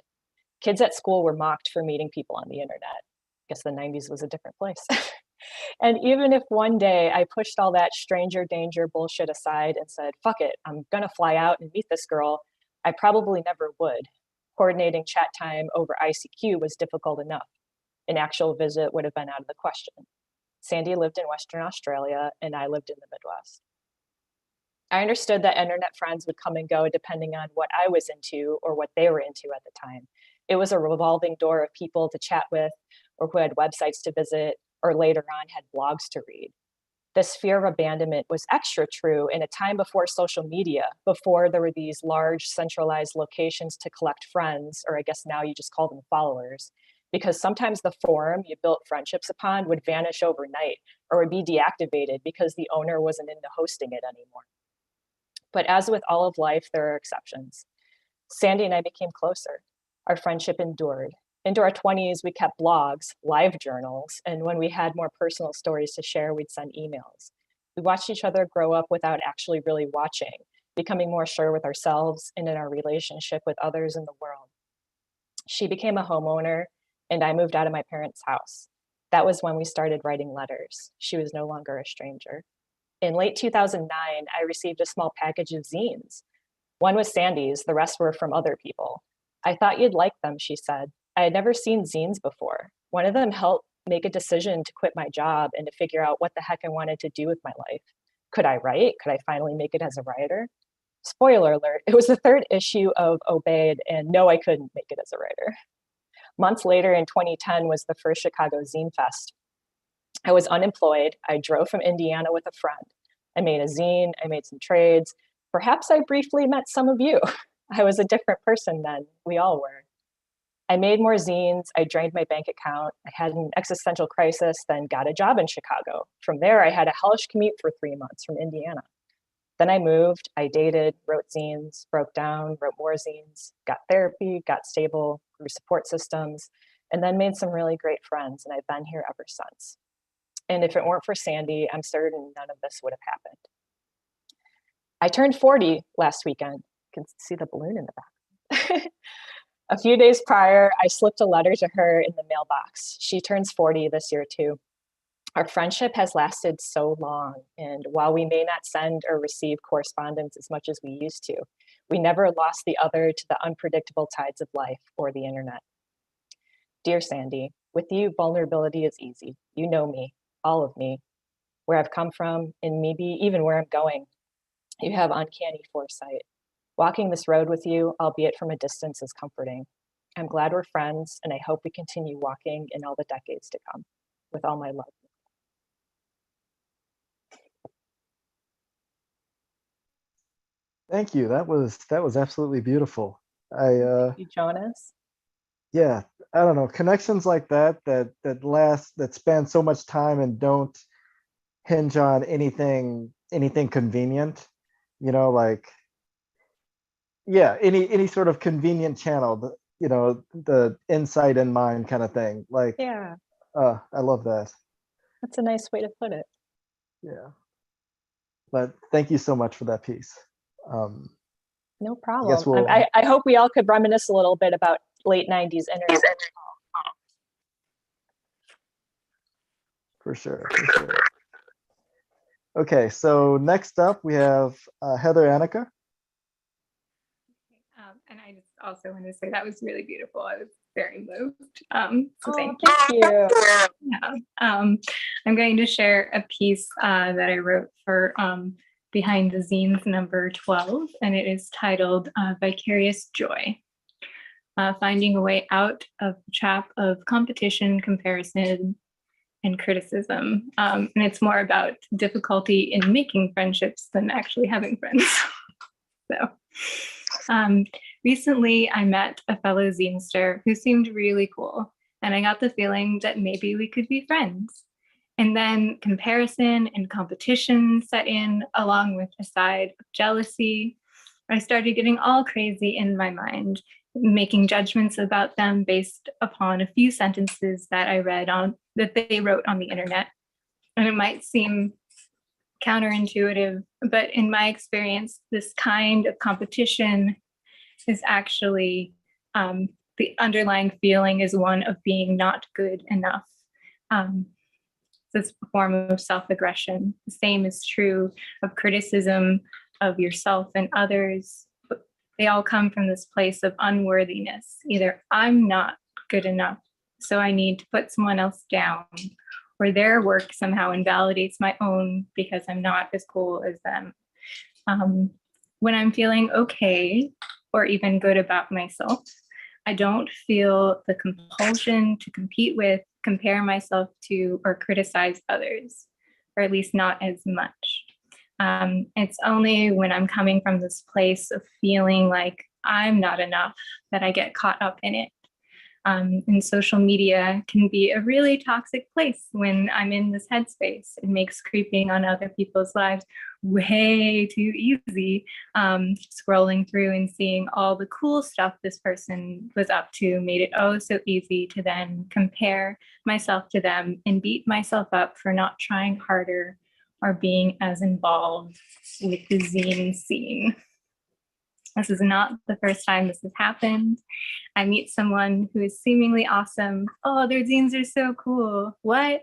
Speaker 3: Kids at school were mocked for meeting people on the internet. I guess the 90s was a different place. And even if one day I pushed all that stranger danger bullshit aside and said, fuck it, I'm gonna fly out and meet this girl, I probably never would. Coordinating chat time over ICQ was difficult enough. An actual visit would have been out of the question. Sandy lived in Western Australia and I lived in the Midwest. I understood that internet friends would come and go depending on what I was into or what they were into at the time. It was a revolving door of people to chat with, or who had websites to visit, or later on had blogs to read. This fear of abandonment was extra true in a time before social media, before there were these large centralized locations to collect friends, or I guess now you just call them followers, because sometimes the forum you built friendships upon would vanish overnight or would be deactivated because the owner wasn't into hosting it anymore. But as with all of life, there are exceptions. Sandy and I became closer. Our friendship endured. Into our 20s, we kept blogs, live journals, and when we had more personal stories to share, we'd send emails. We watched each other grow up without actually really watching, becoming more sure with ourselves and in our relationship with others in the world. She became a homeowner, and I moved out of my parents' house. That was when we started writing letters. She was no longer a stranger. In late 2009, I received a small package of zines. One was Sandy's, the rest were from other people. I thought you'd like them, she said. I had never seen zines before. One of them helped make a decision to quit my job and to figure out what the heck I wanted to do with my life. Could I write? Could I finally make it as a writer? Spoiler alert, it was the third issue of Obeyed, and no, I couldn't make it as a writer. Months later in 2010 was the first Chicago Zine Fest. I was unemployed. I drove from Indiana with a friend. I made a zine, I made some trades. Perhaps I briefly met some of you. I was a different person then, we all were. I made more zines, I drained my bank account, I had an existential crisis, then got a job in Chicago. From there, I had a hellish commute for 3 months from Indiana. Then I moved, I dated, wrote zines, broke down, wrote more zines, got therapy, got stable, grew support systems, and then made some really great friends, and I've been here ever since. And if it weren't for Sandy, I'm certain none of this would have happened. I turned 40 last weekend. You can see the balloon in the back. A few days prior, I slipped a letter to her in the mailbox. She turns 40 this year too. Our friendship has lasted so long, and while we may not send or receive correspondence as much as we used to, we never lost the other to the unpredictable tides of life or the internet. Dear Sandy, with you, vulnerability is easy. You know me, all of me, where I've come from, and maybe even where I'm going. You have uncanny foresight. Walking this road with you, albeit from a distance, is comforting. I'm glad we're friends, and I hope we continue walking in all the decades to come. With all my love.
Speaker 2: Thank you. That was absolutely beautiful.
Speaker 3: Thank you, Jonas.
Speaker 2: Yeah, I don't know, connections like that that span so much time and don't hinge on anything convenient, like, yeah, any sort of convenient channel, the insight in mind kind of thing. Like,
Speaker 3: yeah,
Speaker 2: I love that.
Speaker 3: That's a nice way to put it.
Speaker 2: Yeah, but thank you so much for that piece.
Speaker 3: No problem.
Speaker 2: We'll...
Speaker 3: I hope we all could reminisce a little bit about late 90s internet.
Speaker 2: For sure, for sure. Okay, so next up we have Heather Anacker.
Speaker 5: And I just also want to say that was really beautiful. I was very moved. So
Speaker 3: Oh,
Speaker 5: thank you.
Speaker 3: thank you.
Speaker 5: Yeah. I'm going to share a piece that I wrote for Behind the Zines number 12, and it is titled Vicarious Joy. Finding a way out of the trap of competition, comparison, and criticism. And it's more about difficulty in making friendships than actually having friends. So recently I met a fellow zinester who seemed really cool, and I got the feeling that maybe we could be friends. And then comparison and competition set in, along with a side of jealousy. I started getting all crazy in my mind, making judgments about them based upon a few sentences that I read on that they wrote on the internet. And it might seem counterintuitive, but in my experience, this kind of competition is actually the underlying feeling is one of being not good enough. This form of self-aggression. The same is true of criticism of yourself and others. They all come from this place of unworthiness. Either I'm not good enough, so I need to put someone else down, or their work somehow invalidates my own because I'm not as cool as them. When I'm feeling okay, or even good about myself, I don't feel the compulsion to compete with, compare myself to, or criticize others, or at least not as much. It's only when I'm coming from this place of feeling like I'm not enough that I get caught up in it. And social media can be a really toxic place when I'm in this headspace. It makes creeping on other people's lives way too easy. Scrolling through and seeing all the cool stuff this person was up to made it oh so easy to then compare myself to them and beat myself up for not trying harder or being as involved with the zine scene. This is not the first time this has happened. I meet someone who is seemingly awesome. Oh, their zines are so cool. What?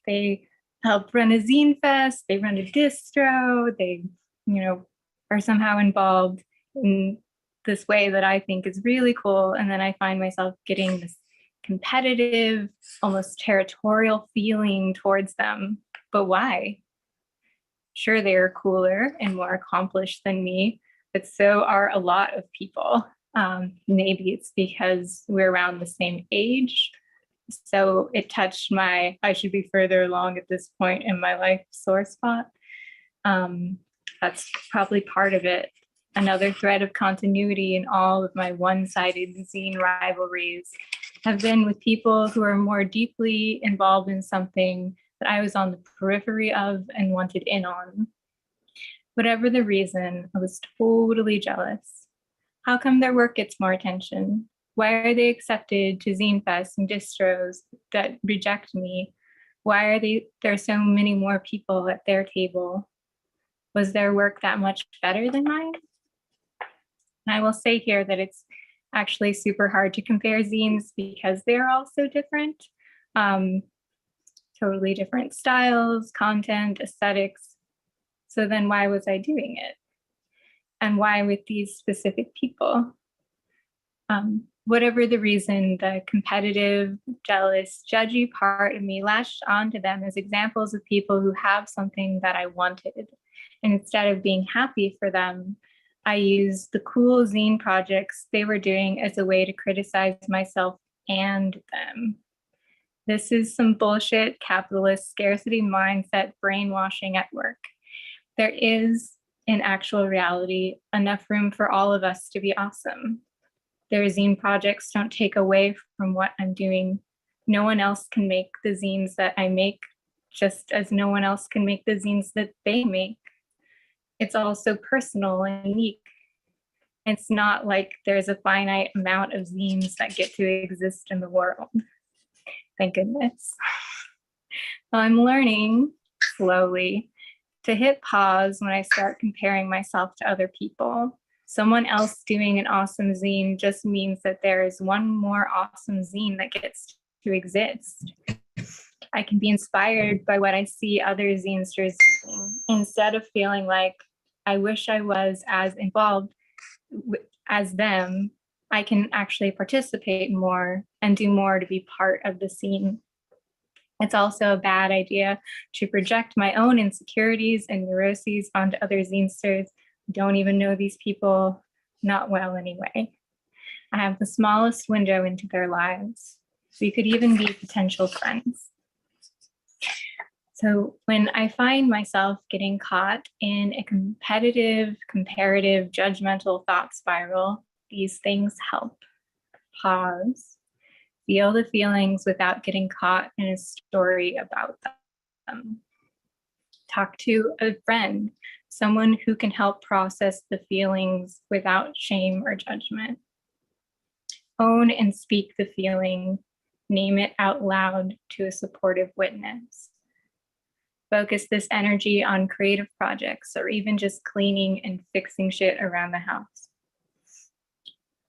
Speaker 5: They help run a zine fest. They run a distro. They, are somehow involved in this way that I think is really cool. And then I find myself getting this competitive, almost territorial feeling towards them. But why? Sure, they are cooler and more accomplished than me, but so are a lot of people. Maybe it's because we're around the same age. So it touched my, I should be further along at this point in my life sore spot. That's probably part of it. Another thread of continuity in all of my one-sided zine rivalries have been with people who are more deeply involved in something that I was on the periphery of and wanted in on. Whatever the reason, I was totally jealous. How come their work gets more attention? Why are they accepted to zine fests and distros that reject me? Why are there so many more people at their table? Was their work that much better than mine? And I will say here that it's actually super hard to compare zines because they're all so different. Totally different styles, content, aesthetics. So then why was I doing it? And why with these specific people? Whatever the reason, the competitive, jealous, judgy part of me latched onto them as examples of people who have something that I wanted. And instead of being happy for them, I used the cool zine projects they were doing as a way to criticize myself and them. This is some bullshit capitalist scarcity mindset brainwashing at work. There is, in actual reality, enough room for all of us to be awesome. Their zine projects don't take away from what I'm doing. No one else can make the zines that I make, just as no one else can make the zines that they make. It's also personal and unique. It's not like there's a finite amount of zines that get to exist in the world. Thank goodness. I'm learning slowly to hit pause when I start comparing myself to other people. Someone else doing an awesome zine just means that there is one more awesome zine that gets to exist. I can be inspired by what I see other zinesters doing instead of feeling like I wish I was as involved as them. I can actually participate more and do more to be part of the scene. It's also a bad idea to project my own insecurities and neuroses onto other zinesters who don't even know these people, not well anyway. I have the smallest window into their lives. We could even be potential friends. So when I find myself getting caught in a competitive, comparative, judgmental thought spiral, these things help. Pause. Feel the feelings without getting caught in a story about them. Talk to a friend, someone who can help process the feelings without shame or judgment. Own and speak the feeling. Name it out loud to a supportive witness. Focus this energy on creative projects or even just cleaning and fixing shit around the house.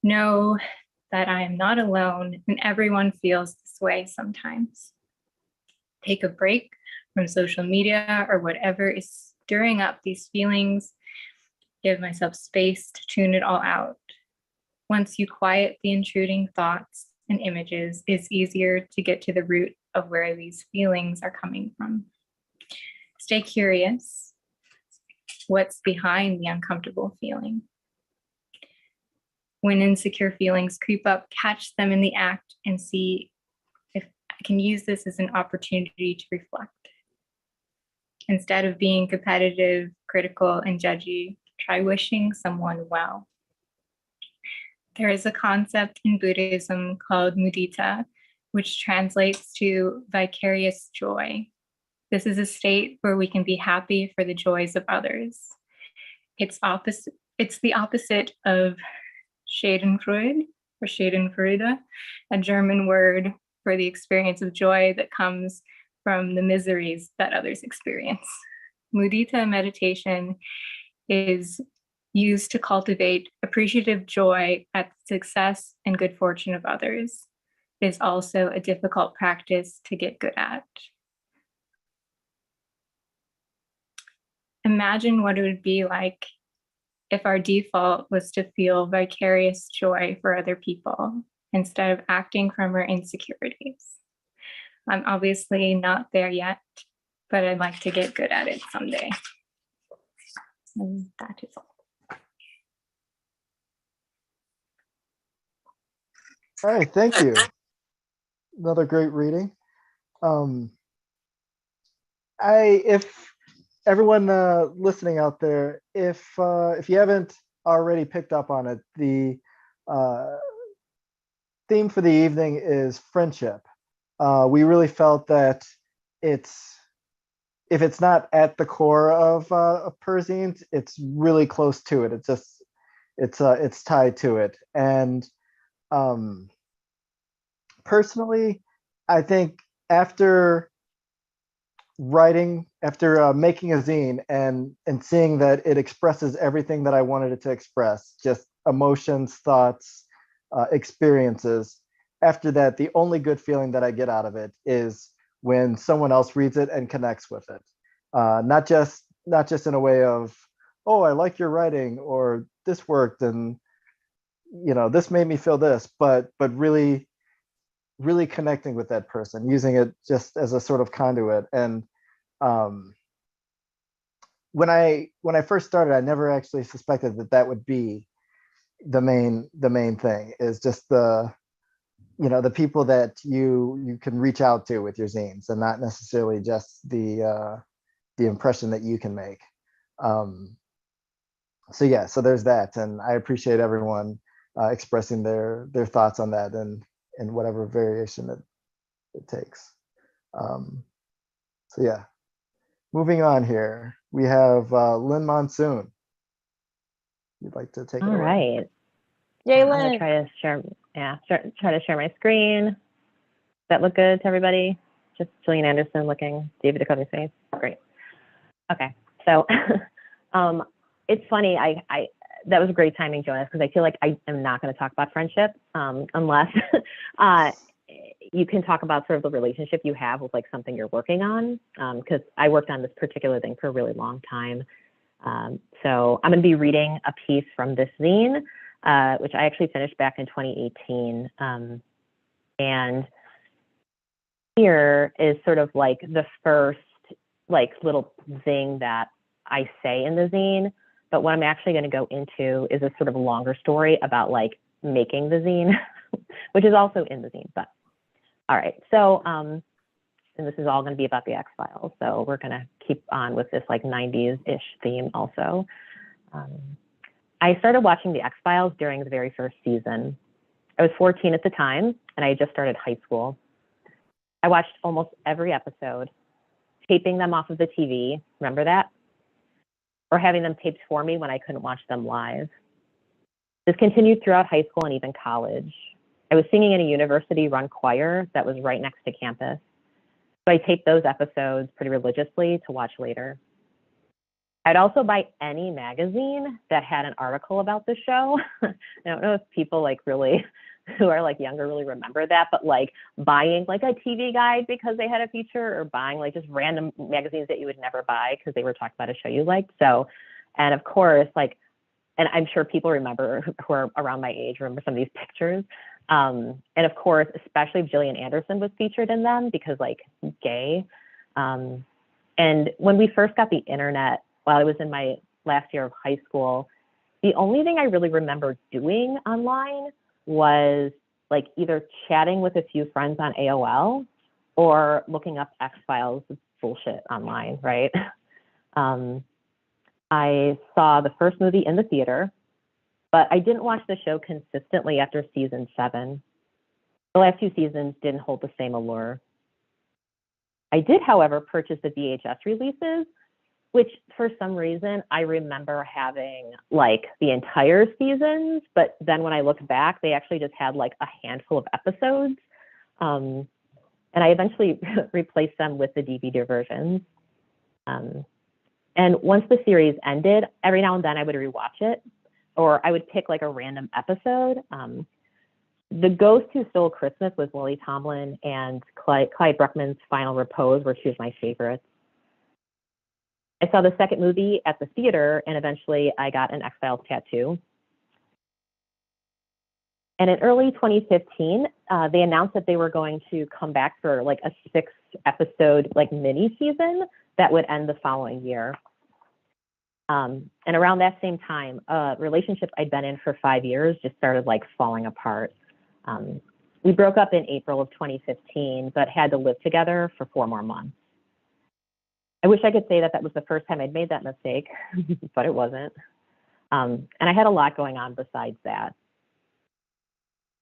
Speaker 5: Know that I am not alone and everyone feels this way sometimes. Take a break from social media or whatever is stirring up these feelings. Give myself space to tune it all out. Once you quiet the intruding thoughts and images, it's easier to get to the root of where these feelings are coming from. Stay curious. What's behind the uncomfortable feeling? When insecure feelings creep up, catch them in the act and see if I can use this as an opportunity to reflect. Instead of being competitive, critical, and judgy, try wishing someone well. There is a concept in Buddhism called mudita, which translates to vicarious joy. This is a state where we can be happy for the joys of others. It's the opposite of Schadenfreude or Schadenfreude, a German word for the experience of joy that comes from the miseries that others experience. Mudita meditation is used to cultivate appreciative joy at the success and good fortune of others. It is also a difficult practice to get good at. Imagine what it would be like if our default was to feel vicarious joy for other people instead of acting from our insecurities. I'm obviously not there yet, but I'd like to get good at it someday. And that is all.
Speaker 2: All right, thank you. Another great reading. If everyone listening out there, if you haven't already picked up on it, the theme for the evening is friendship. We really felt that if it's not at the core of Perzines, it's really close to it. It's tied to it. And personally, I think after making a zine and seeing that it expresses everything that I wanted it to express, just emotions, thoughts, experiences. After that, the only good feeling that I get out of it is when someone else reads it and connects with it. Not just in a way of, oh, I like your writing, or this worked and this made me feel this, but really connecting with that person, using it just as a sort of conduit. And when I first started, I never actually suspected that would be the main thing, is just the people that you can reach out to with your zines, and not necessarily just the impression that you can make. So there's that, and I appreciate everyone expressing their thoughts on that and in whatever variation it takes. Moving on here, we have Lynn Monsoon. You'd like to take it away?
Speaker 6: All right.
Speaker 3: Yay,
Speaker 6: I'm
Speaker 3: Lynn.
Speaker 6: gonna try to share my screen. Does that look good to everybody? Just Jillian Anderson looking, David Dakota's face. Great. Okay, so it's funny. That was great timing, Jonas, because I feel like I am not going to talk about friendship unless you can talk about sort of the relationship you have with like something you're working on, because I worked on this particular thing for a really long time. So I'm going to be reading a piece from this zine, which I actually finished back in 2018. And here is sort of like the first like little thing that I say in the zine. But what I'm actually going to go into is a sort of longer story about like making the zine, which is also in the zine. But all right, so and this is all going to be about the X-Files. So we're going to keep on with this like 90s-ish theme also. I started watching the X-Files during the very first season. I was 14 at the time, and I had just started high school. I watched almost every episode, taping them off of the TV. Remember that? Or having them taped for me when I couldn't watch them live. This continued throughout high school and even college. I was singing in a university-run choir that was right next to campus. So I taped those episodes pretty religiously to watch later. I'd also buy any magazine that had an article about the show. I don't know if people like really, who are like younger really remember that, but like buying like a TV guide because they had a feature, or buying like just random magazines that you would never buy because they were talking about a show you liked. So, and of course, like, and I'm sure people remember who are around my age, remember some of these pictures. And of course, especially if Gillian Anderson was featured in them because like gay. And when we first got the internet, while I was in my last year of high school, the only thing I really remember doing online was like either chatting with a few friends on AOL or looking up X-Files bullshit online, right? I saw the first movie in the theater, but I didn't watch the show consistently after season 7. The last 2 seasons didn't hold the same allure. I did, however, purchase the VHS releases, which for some reason I remember having like the entire seasons, but then when I look back, they actually just had like a handful of episodes. And I eventually replaced them with the DVD versions. And once the series ended, every now and then I would rewatch it, or I would pick like a random episode. The Ghost Who Stole Christmas with Lily Tomlin and Clyde Bruckman's Final Repose were 2 of my favorites. I saw the second movie at the theater, and eventually I got an X-Files tattoo. And in early 2015, they announced that they were going to come back for like a 6-episode like mini season that would end the following year. And around that same time, a relationship I'd been in for 5 years just started like falling apart. We broke up in April of 2015, but had to live together for 4 more months. I wish I could say that that was the first time I'd made that mistake, but it wasn't. And I had a lot going on besides that.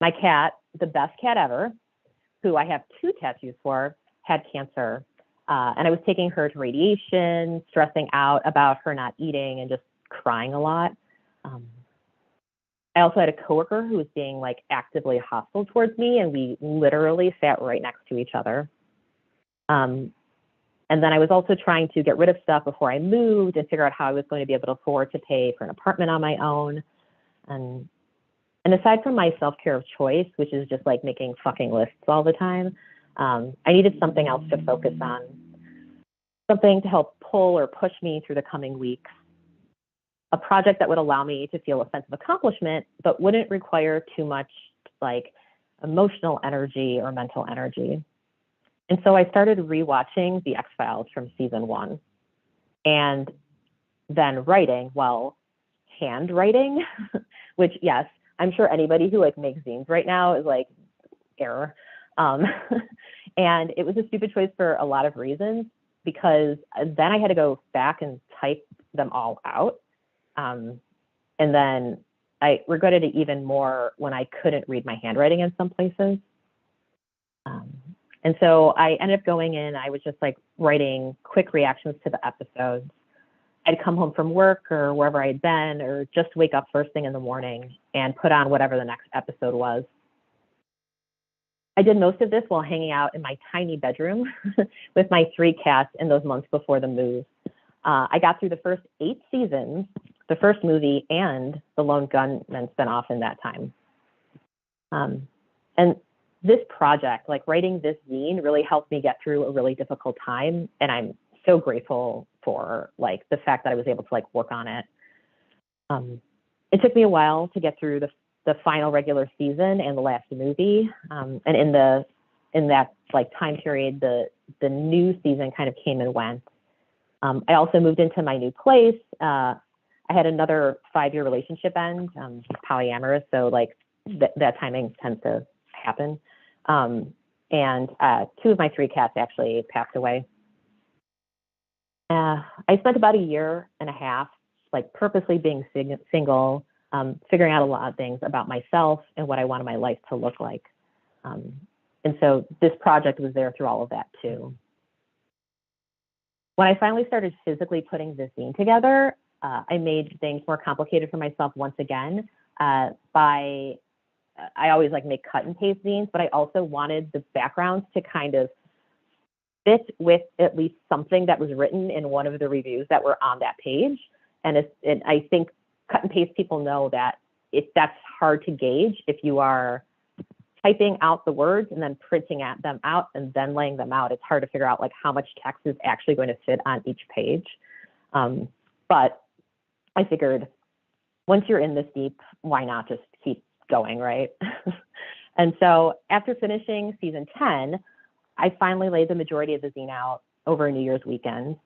Speaker 6: My cat, the best cat ever, who I have 2 tattoos for, had cancer. And I was taking her to radiation, stressing out about her not eating and just crying a lot. I also had a coworker who was being like actively hostile towards me, and we literally sat right next to each other. And then I was also trying to get rid of stuff before I moved and figure out how I was going to be able to afford to pay for an apartment on my own. And aside from my self-care of choice, which is just like making fucking lists all the time, I needed something else to focus on, something to help pull or push me through the coming weeks. A project that would allow me to feel a sense of accomplishment, but wouldn't require too much like emotional energy or mental energy. And so I started rewatching the X-Files from season 1, and then writing, well, handwriting, which yes, I'm sure anybody who like makes zines right now is like error. And it was a stupid choice for a lot of reasons, because then I had to go back and type them all out. And then I regretted it even more when I couldn't read my handwriting in some places. And so I ended up going in, I was just like writing quick reactions to the episodes. I'd come home from work or wherever I'd been, or just wake up first thing in the morning and put on whatever the next episode was. I did most of this while hanging out in my tiny bedroom with my 3 cats in those months before the move. I got through the first 8 seasons, the first movie, and the Lone Gunman spinoff in that time. And this project, like writing this zine, really helped me get through a really difficult time. And I'm so grateful for like the fact that I was able to like work on it. It took me a while to get through the final regular season and the last movie. And in that like time period, the new season kind of came and went. I also moved into my new place. I had another 5-year relationship end, polyamorous. So like that timing tends to happen. And 2 of my 3 cats actually passed away. I spent about 1.5 years like purposely being single, figuring out a lot of things about myself and what I wanted my life to look like. And so this project was there through all of that too. When I finally started physically putting this zine together, I made things more complicated for myself once again I always like make cut and paste zines, but I also wanted the backgrounds to kind of fit with at least something that was written in one of the reviews that were on that page. And I think cut and paste people know that that's hard to gauge if you are typing out the words and then printing them out and then laying them out. It's hard to figure out like how much text is actually going to fit on each page. But I figured once you're in this deep, why not just keep going, right? And so after finishing season 10, I finally laid the majority of the zine out over a New Year's weekend.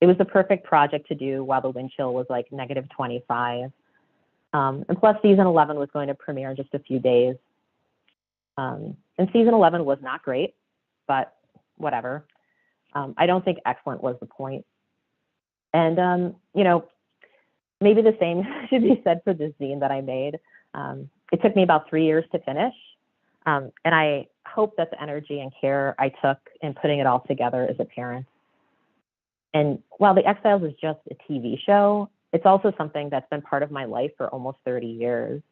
Speaker 6: It was the perfect project to do while the wind chill was like -25. And plus season 11 was going to premiere in just a few days. And season 11 was not great, but whatever. I don't think excellent was the point. And, maybe the same should be said for this zine that I made. It took me about 3 years to finish. And I hope that the energy and care I took in putting it all together is apparent. And while The Exiles is just a TV show, it's also something that's been part of my life for almost 30 years.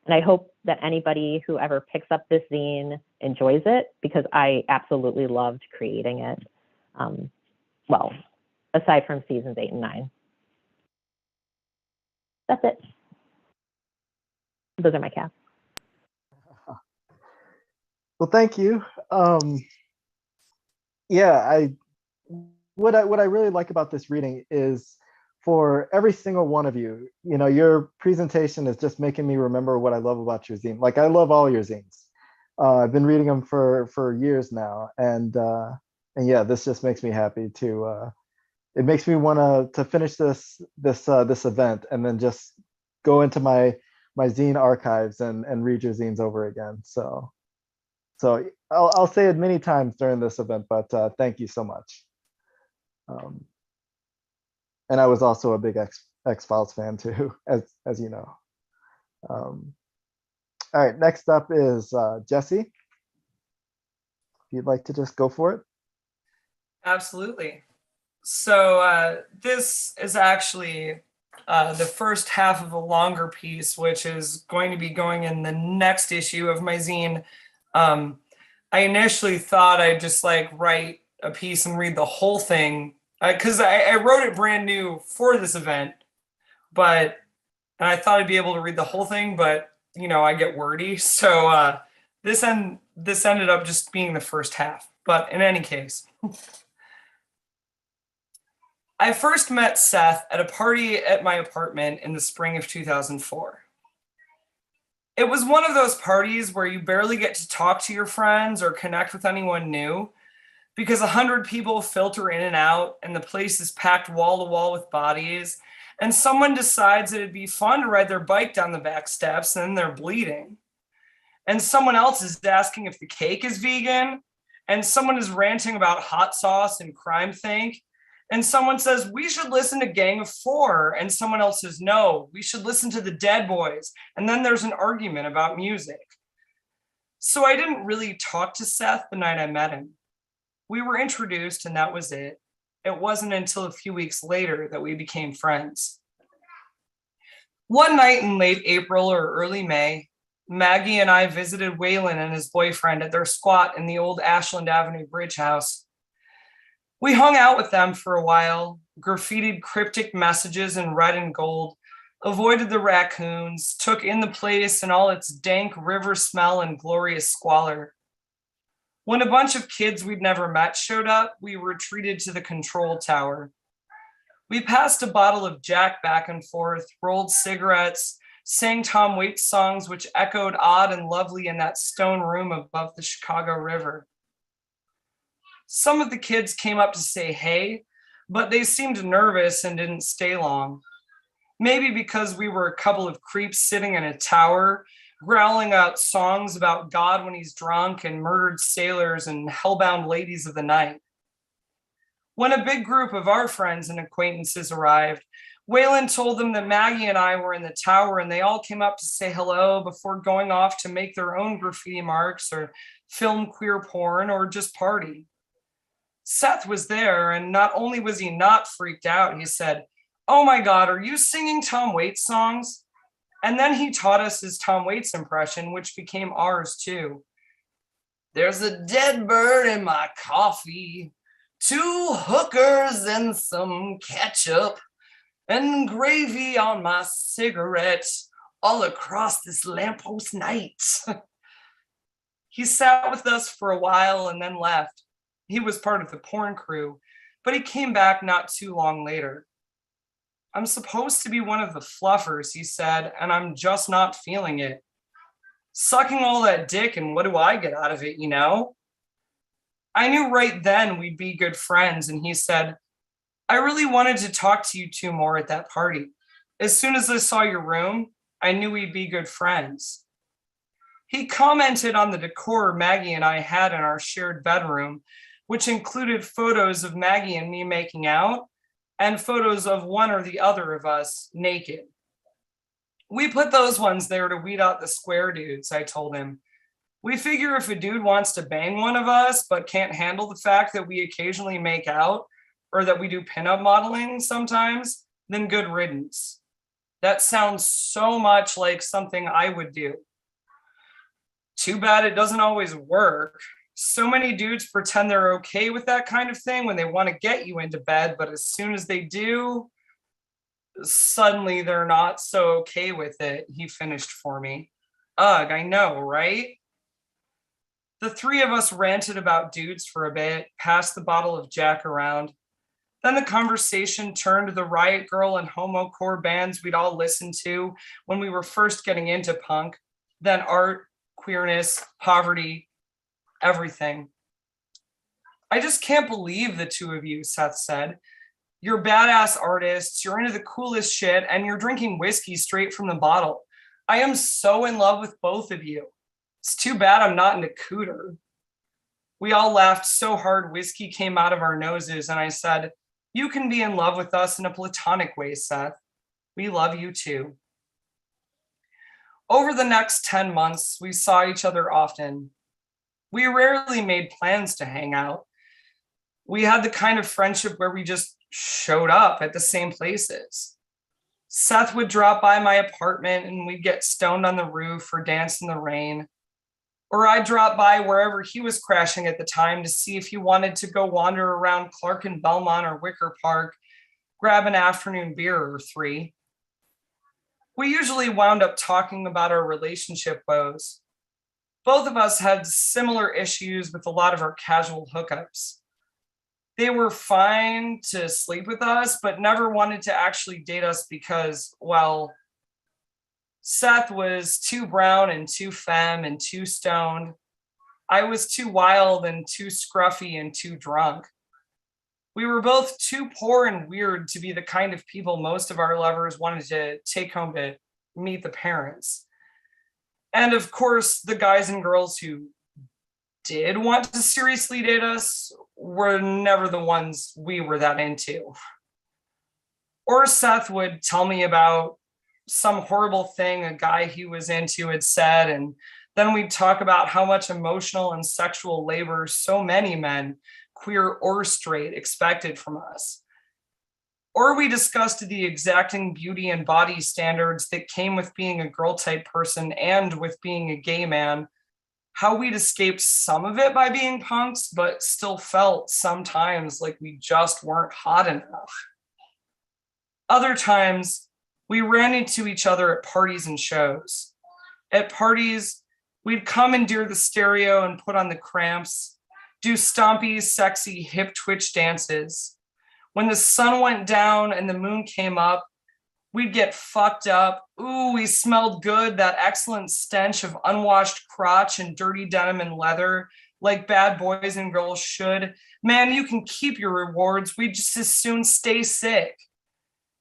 Speaker 6: And I hope that anybody who ever picks up this zine enjoys it, because I absolutely loved creating it. Well, aside from seasons 8 and 9. That's it. Those are my cats.
Speaker 2: Well, thank you. Yeah, what I really like about this reading is for every single one of you, your presentation is just making me remember what I love about your zine. Like I love all your zines. I've been reading them for years now, and yeah, this just makes me happy to. It makes me want to finish this event and then just go into my zine archives and read your zines over again. So I'll say it many times during this event, but thank you so much. And I was also a big X-Files fan too, as you know. All right, next up is Jessie. If you'd like to just go for it.
Speaker 7: Absolutely. So this is actually the first half of a longer piece, which is going to be going in the next issue of my zine. I initially thought I'd just like write a piece and read the whole thing, because I wrote it brand new for this event, and I thought I'd be able to read the whole thing, but I get wordy. So this ended up just being the first half. But in any case, I first met Seth at a party at my apartment in the spring of 2004. It was one of those parties where you barely get to talk to your friends or connect with anyone new, because 100 people filter in and out and the place is packed wall to wall with bodies, and someone decides that it'd be fun to ride their bike down the back steps and then they're bleeding. And someone else is asking if the cake is vegan, and someone is ranting about hot sauce and crime think. And someone says, we should listen to Gang of Four. And someone else says, no, we should listen to the Dead Boys. And then there's an argument about music. So I didn't really talk to Seth the night I met him. We were introduced and that was it. It wasn't until a few weeks later that we became friends. One night in late April or early May, Maggie and I visited Waylon and his boyfriend at their squat in the old Ashland Avenue bridge house. We hung out with them for a while, graffitied cryptic messages in red and gold, avoided the raccoons, took in the place and all its dank river smell and glorious squalor. When a bunch of kids we'd never met showed up, we retreated to the control tower. We passed a bottle of Jack back and forth, rolled cigarettes, sang Tom Waits songs which echoed odd and lovely in that stone room above the Chicago River. Some of the kids came up to say hey, but they seemed nervous and didn't stay long. Maybe because we were a couple of creeps sitting in a tower, growling out songs about God when he's drunk and murdered sailors and hellbound ladies of the night. When a big group of our friends and acquaintances arrived, Waylon told them that Maggie and I were in the tower and they all came up to say hello before going off to make their own graffiti marks or film queer porn or just party. Seth was there, and not only was he not freaked out, he said, "Oh my God, are you singing Tom Waits songs?" And then he taught us his Tom Waits impression, which became ours too. "There's a dead bird in my coffee, 2 hookers and some ketchup, and gravy on my cigarette all across this lamppost night." He sat with us for a while and then left. He was part of the porn crew, but he came back not too long later. "I'm supposed to be one of the fluffers," he said, "and I'm just not feeling it. Sucking all that dick, and what do I get out of it, you know?" I knew right then we'd be good friends, and he said, "I really wanted to talk to you 2 more at that party. As soon as I saw your room, I knew we'd be good friends." He commented on the decor Maggie and I had in our shared bedroom, which included photos of Maggie and me making out and photos of one or the other of us naked. "We put those ones there to weed out the square dudes," I told him. "We figure if a dude wants to bang one of us but can't handle the fact that we occasionally make out or that we do pinup modeling sometimes, then good riddance. That sounds so much like something I would do. Too bad it doesn't always work. So many dudes pretend they're okay with that kind of thing when they want to get you into bed, but as soon as they do, suddenly they're not so okay with it," he finished for me. Ugh, I know, right? The 3 of us ranted about dudes for a bit, passed the bottle of Jack around. Then the conversation turned to the Riot Girl and homocore bands we'd all listened to when we were first getting into punk, then art, queerness, poverty, everything. "I just can't believe the 2 of you," Seth said. "You're badass artists, you're into the coolest shit, and you're drinking whiskey straight from the bottle. I am so in love with both of you. It's too bad I'm not into cooter." We all laughed so hard whiskey came out of our noses, and I said, "You can be in love with us in a platonic way, Seth. We love you too." Over the next 10 months, we saw each other often. We rarely made plans to hang out. We had the kind of friendship where we just showed up at the same places. Seth would drop by my apartment and we'd get stoned on the roof or dance in the rain. Or I'd drop by wherever he was crashing at the time to see if he wanted to go wander around Clark and Belmont or Wicker Park, grab an afternoon beer or 3. We usually wound up talking about our relationship woes. Both of us had similar issues with a lot of our casual hookups. They were fine to sleep with us, but never wanted to actually date us because, well, Seth was too brown and too femme and too stoned. I was too wild and too scruffy and too drunk. We were both too poor and weird to be the kind of people most of our lovers wanted to take home to meet the parents. And of course, the guys and girls who did want to seriously date us were never the ones we were that into. Or Seth would tell me about some horrible thing a guy he was into had said, and then we'd talk about how much emotional and sexual labor so many men, queer or straight, expected from us. Or we discussed the exacting beauty and body standards that came with being a girl type person and with being a gay man, how we'd escaped some of it by being punks, but still felt sometimes like we just weren't hot enough. Other times, We ran into each other at parties and shows. At parties, we'd commandeer the stereo and put on the cramps, do stompy, sexy, hip twitch dances. When the sun went down and the moon came up, we'd get fucked up. Ooh, we smelled good, that excellent stench of unwashed crotch and dirty denim and leather, like bad boys and girls should. Man, you can keep your rewards. We'd just as soon stay sick.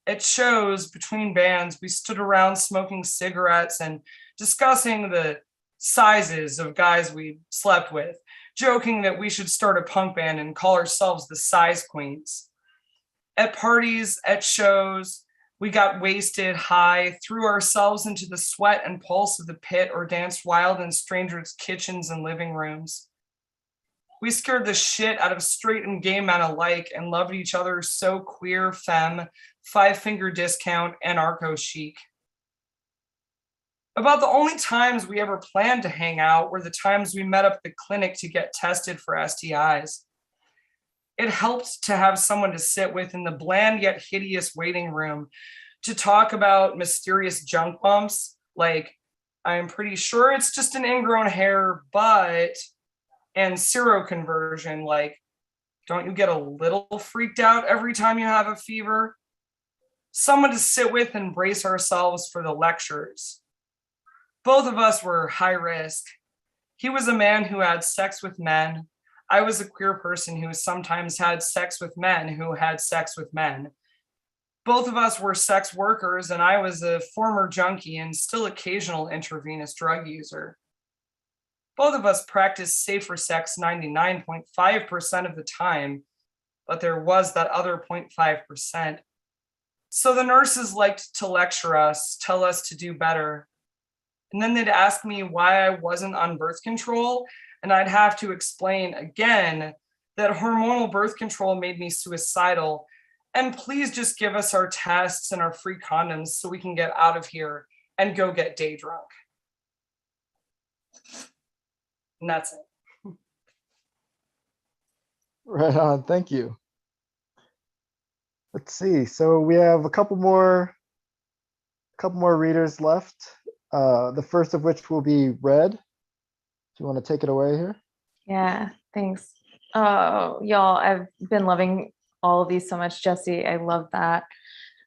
Speaker 7: At shows between bands, we stood around smoking cigarettes and discussing the sizes of guys we slept with, joking that we should start a punk band and call ourselves the Size Queens. At parties, at shows, we got wasted, high, threw ourselves into the sweat and pulse of the pit, or danced wild in strangers' kitchens and living rooms. We scared the shit out of straight and gay men alike and loved each other so queer, femme, five-finger discount, anarcho chic. About the only times we ever planned to hang out were the times we met up at the clinic to get tested for STIs. It helped to have someone to sit with in the bland yet hideous waiting room to talk about mysterious junk bumps, like, I'm pretty sure it's just an ingrown hair, but, and seroconversion, like, don't you get a little freaked out every time you have a fever? Someone to sit with and brace ourselves for the lectures. Both of us were high risk. He was a man who had sex with men. I was a queer person who sometimes had sex with men who had sex with men. Both of us were sex workers, and I was a former junkie and still occasional intravenous drug user. Both of us practiced safer sex 99.5% of the time, but there was that other 0.5%. So the nurses liked to lecture us, tell us to do better. And then they'd ask me why I wasn't on birth control, and I'd have to explain again that hormonal birth control made me suicidal, and please just give us our tests and our free condoms so we can get out of here and go get day drunk. And that's it.
Speaker 2: Right on. Thank you. Let's see. So we have a couple more readers left. The first of which will be Red. Do you want to take it away here?
Speaker 8: Yeah, thanks. Oh, y'all, I've been loving all of these so much, Jessie. I love that.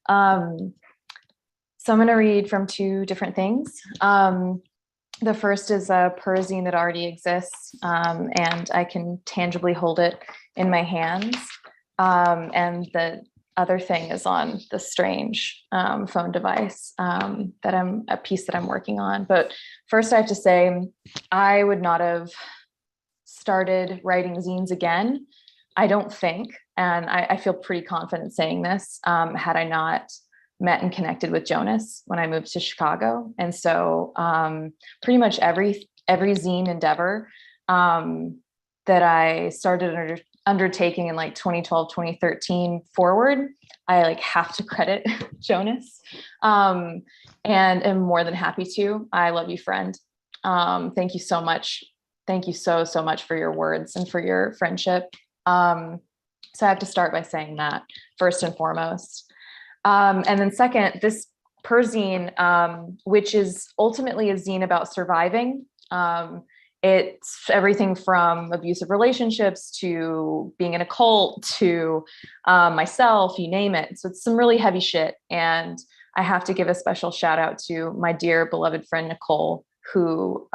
Speaker 8: So I'm going to read from two different things. The first is a Perzine that already exists, and I can tangibly hold it in my hands. And the other thing is on the strange phone device a piece that I'm working on. But first I have to say, I would not have started writing zines again, I don't think, and I feel pretty confident saying this, had I not met and connected with Jonas when I moved to Chicago. And so pretty much every zine endeavor that I started undertaking in like 2012, 2013 forward, I like have to credit Jonas, and am more than happy to. I love you, friend. Thank you so much. Thank you so much for your words and for your friendship. So I have to start by saying that first and foremost. And then second, this Perzine, which is ultimately a zine about surviving. It's everything from abusive relationships to being in a cult to myself, you name it. So it's some really heavy shit. And I have to give a special shout out to my dear beloved friend, Nichole, who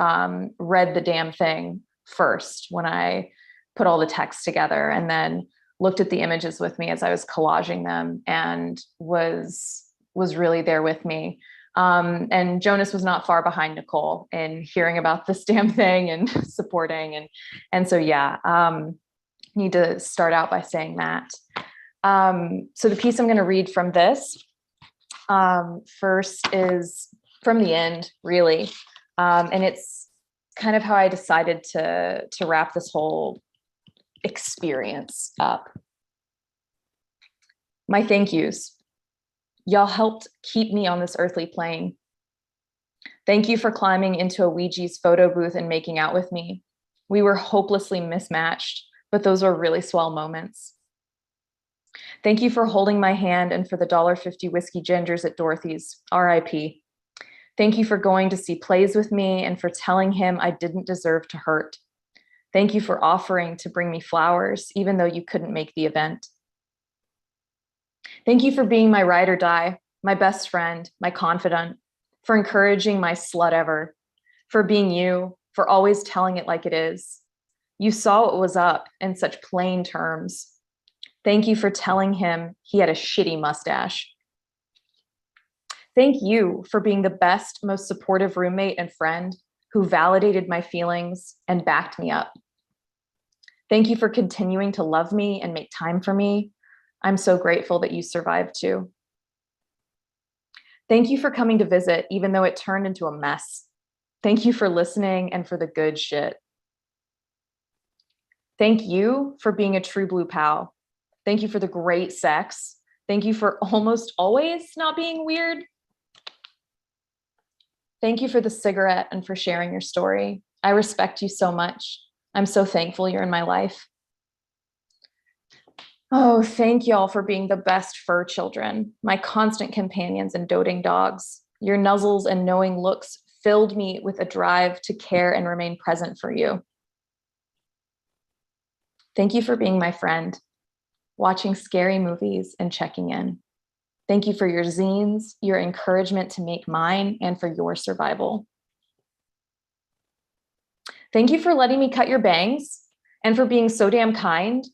Speaker 8: read the damn thing first when I put all the text together, and then looked at the images with me as I was collaging them, and was really there with me. And Jonas was not far behind Nichole in hearing about this damn thing and supporting. And so, yeah, need to start out by saying that. So the piece I'm going to read from this first is from the end, really. And it's kind of how I decided to wrap this whole experience up. My thank yous. Y'all helped keep me on this earthly plane. Thank you for climbing into a Ouija's photo booth and making out with me. We were hopelessly mismatched, but those were really swell moments. Thank you for holding my hand and for the $1.50 whiskey gingers at Dorothy's, RIP. Thank you for going to see plays with me and for telling him I didn't deserve to hurt. Thank you for offering to bring me flowers, even though you couldn't make the event. Thank you for being my ride or die, my best friend, my confidant, for encouraging my slut ever, for being you, for always telling it like it is. You saw what was up in such plain terms. Thank you for telling him he had a shitty mustache. Thank you for being the best, most supportive roommate and friend who validated my feelings and backed me up. Thank you for continuing to love me and make time for me. I'm so grateful that you survived too. Thank you for coming to visit, even though it turned into a mess. Thank you for listening and for the good shit. Thank you for being a true blue pal. Thank you for the great sex. Thank you for almost always not being weird. Thank you for the cigarette and for sharing your story. I respect you so much. I'm so thankful you're in my life. Oh, thank y'all for being the best fur children, my constant companions and doting dogs. Your nuzzles and knowing looks filled me with a drive to care and remain present for you. Thank you for being my friend, watching scary movies and checking in. Thank you for your zines, your encouragement to make mine, and for your survival. Thank you for letting me cut your bangs and for being so damn kind,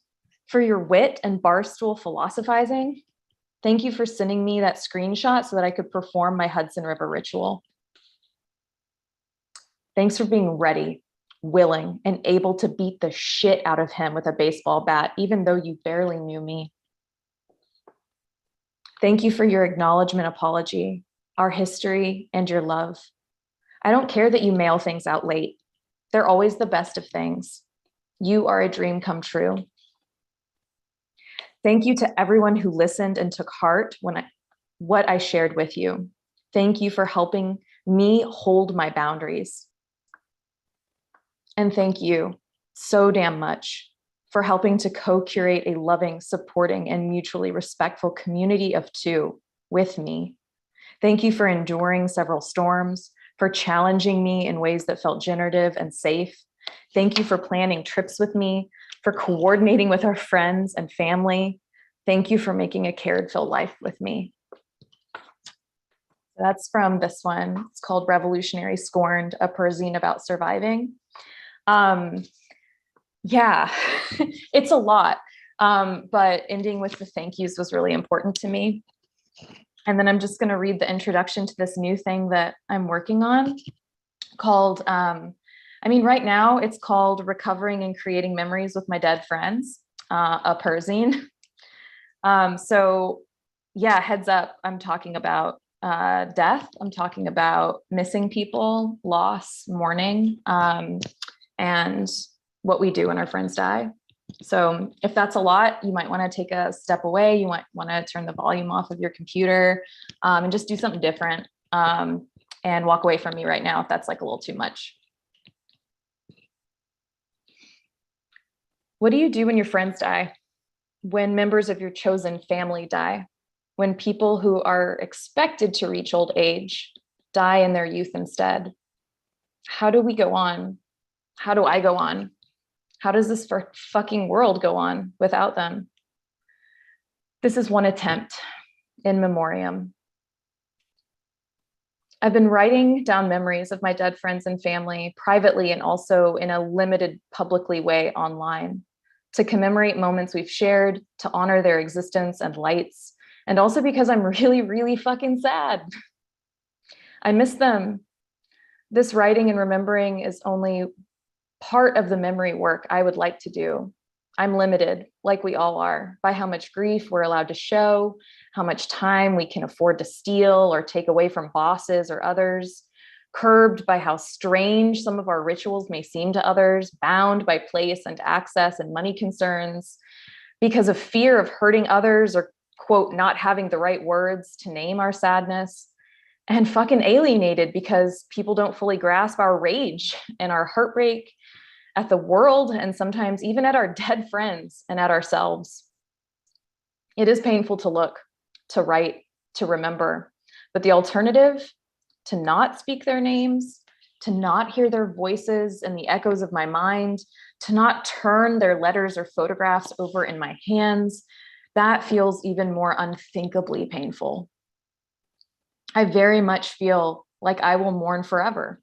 Speaker 8: for your wit and barstool philosophizing. Thank you for sending me that screenshot so that I could perform my Hudson River ritual. Thanks for being ready, willing, and able to beat the shit out of him with a baseball bat, even though you barely knew me. Thank you for your acknowledgement apology, our history, and your love. I don't care that you mail things out late. They're always the best of things. You are a dream come true. Thank you to everyone who listened and took heart what I shared with you. Thank you for helping me hold my boundaries. And thank you so damn much for helping to co-curate a loving, supporting, and mutually respectful community of two with me. Thank you for enduring several storms, for challenging me in ways that felt generative and safe. Thank you for planning trips with me, for coordinating with our friends and family. Thank you for making a cared-filled life with me. That's from this one. It's called Revolutionary Scorned, a Perzine about surviving. Yeah, it's a lot, but ending with the thank yous was really important to me. And then I'm just going to read the introduction to this new thing that I'm working on called, right now it's called Recovering and Creating Memories with My Dead Friends, a Perzine. So yeah, heads up, I'm talking about death. I'm talking about missing people, loss, mourning, and what we do when our friends die. So if that's a lot, you might want to take a step away. You might want to turn the volume off of your computer and just do something different and walk away from me right now if that's like a little too much. What do you do when your friends die? When members of your chosen family die? When people who are expected to reach old age die in their youth instead? How do we go on? How do I go on? How does this fucking world go on without them? This is one attempt in memoriam. I've been writing down memories of my dead friends and family privately and also in a limited publicly way online to commemorate moments we've shared, to honor their existence and lights, and also because I'm really, really fucking sad. I miss them. This writing and remembering is only part of the memory work I would like to do. I'm limited, like we all are, by how much grief we're allowed to show, how much time we can afford to steal or take away from bosses or others, curbed by how strange some of our rituals may seem to others, bound by place and access and money concerns, because of fear of hurting others or, quote, not having the right words to name our sadness, and fucking alienated because people don't fully grasp our rage and our heartbreak at the world and sometimes even at our dead friends and at ourselves. It is painful to look, to write, to remember, but the alternative, to not speak their names, to not hear their voices and the echoes of my mind, to not turn their letters or photographs over in my hands, that feels even more unthinkably painful. I very much feel like I will mourn forever.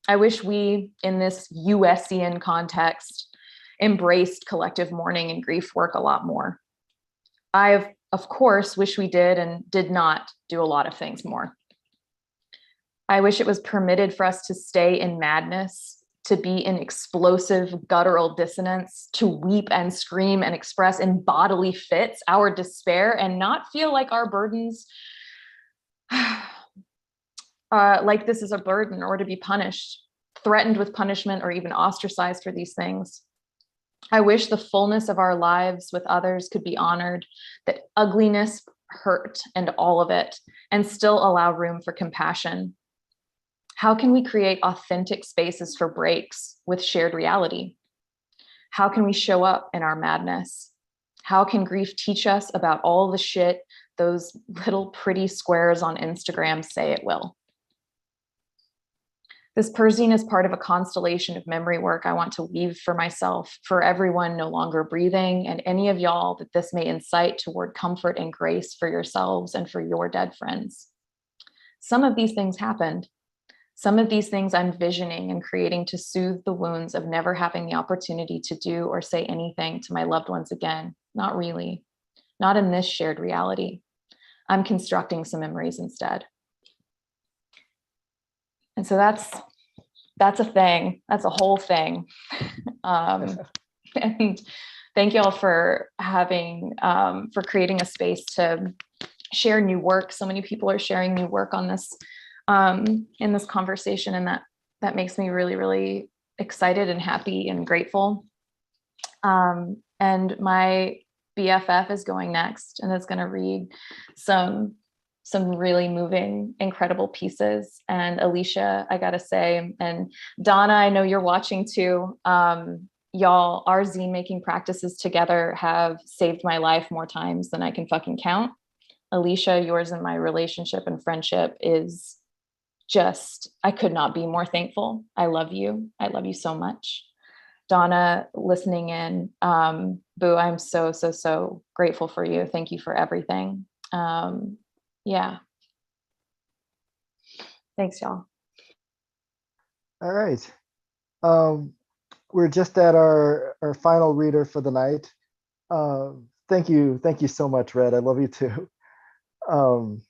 Speaker 8: I wish we, in this USian context, embraced collective mourning and grief work a lot more. I, of course, wish we did and did not do a lot of things more. I wish it was permitted for us to stay in madness, to be in explosive guttural dissonance, to weep and scream and express in bodily fits our despair and not feel like our burdens, like this is a burden, or to be punished, threatened with punishment, or even ostracized for these things. I wish the fullness of our lives with others could be honored, that ugliness, hurt, and all of it, and still allow room for compassion. How can we create authentic spaces for breaks with shared reality? How can we show up in our madness? How can grief teach us about all the shit those little pretty squares on Instagram say it will? This Perzine is part of a constellation of memory work I want to weave for myself, for everyone no longer breathing, and any of y'all that this may incite toward comfort and grace for yourselves and for your dead friends. Some of these things happened. Some of these things I'm visioning and creating to soothe the wounds of never having the opportunity to do or say anything to my loved ones again. Not really. Not in this shared reality. I'm constructing some memories instead. And so that's a thing. That's a whole thing. And thank you all for having, for creating a space to share new work. So many people are sharing new work on this, in this conversation, and that makes me really, really excited and happy and grateful. And my BFF is going next, and is going to read some really moving, incredible pieces. And Alisha, I gotta say, and Donna, I know you're watching too. Y'all, our zine making practices together have saved my life more times than I can fucking count. Alisha, yours and my relationship and friendship is just, I could not be more thankful. I love you. I love you so much. Donna, listening in, Boo, I'm so, so, so grateful for you. Thank you for everything. Yeah. Thanks, y'all.
Speaker 2: All right. We're just at our final reader for the night. Thank you so much, Red. I love you too. I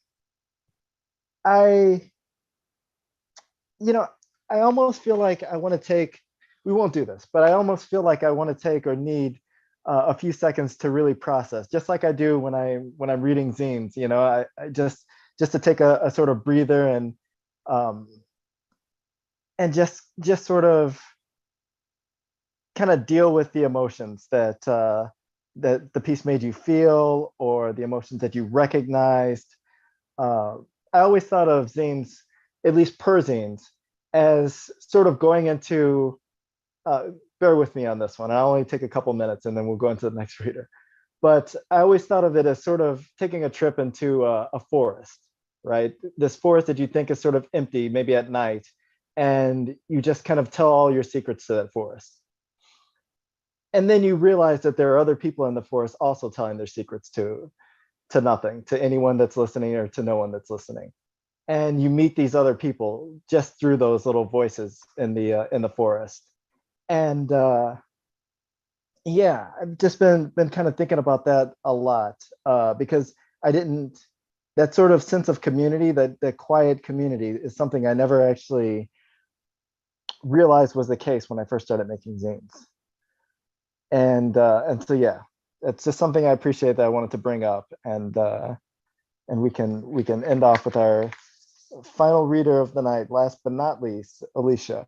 Speaker 2: almost feel like I want to take, we won't do this, but I almost feel like I want to take or need a few seconds to really process, just like I do when I'm reading zines. I just to take a sort of breather and just sort of kind of deal with the emotions that the piece made you feel, or the emotions that you recognized. I always thought of zines, at least Perzines, as sort of going into bear with me on this one. I'll only take a couple minutes and then we'll go into the next reader. But I always thought of it as sort of taking a trip into a forest, right? This forest that you think is sort of empty, maybe at night, and you just kind of tell all your secrets to that forest. And then you realize that there are other people in the forest also telling their secrets to nothing, to anyone that's listening or to no one that's listening. And you meet these other people just through those little voices in the forest. And yeah, I've just been kind of thinking about that a lot, because that sort of sense of community, that quiet community, is something I never actually realized was the case when I first started making zines. And so yeah, it's just something I appreciate that I wanted to bring up, and we can end off with our final reader of the night, last but not least, Alisha.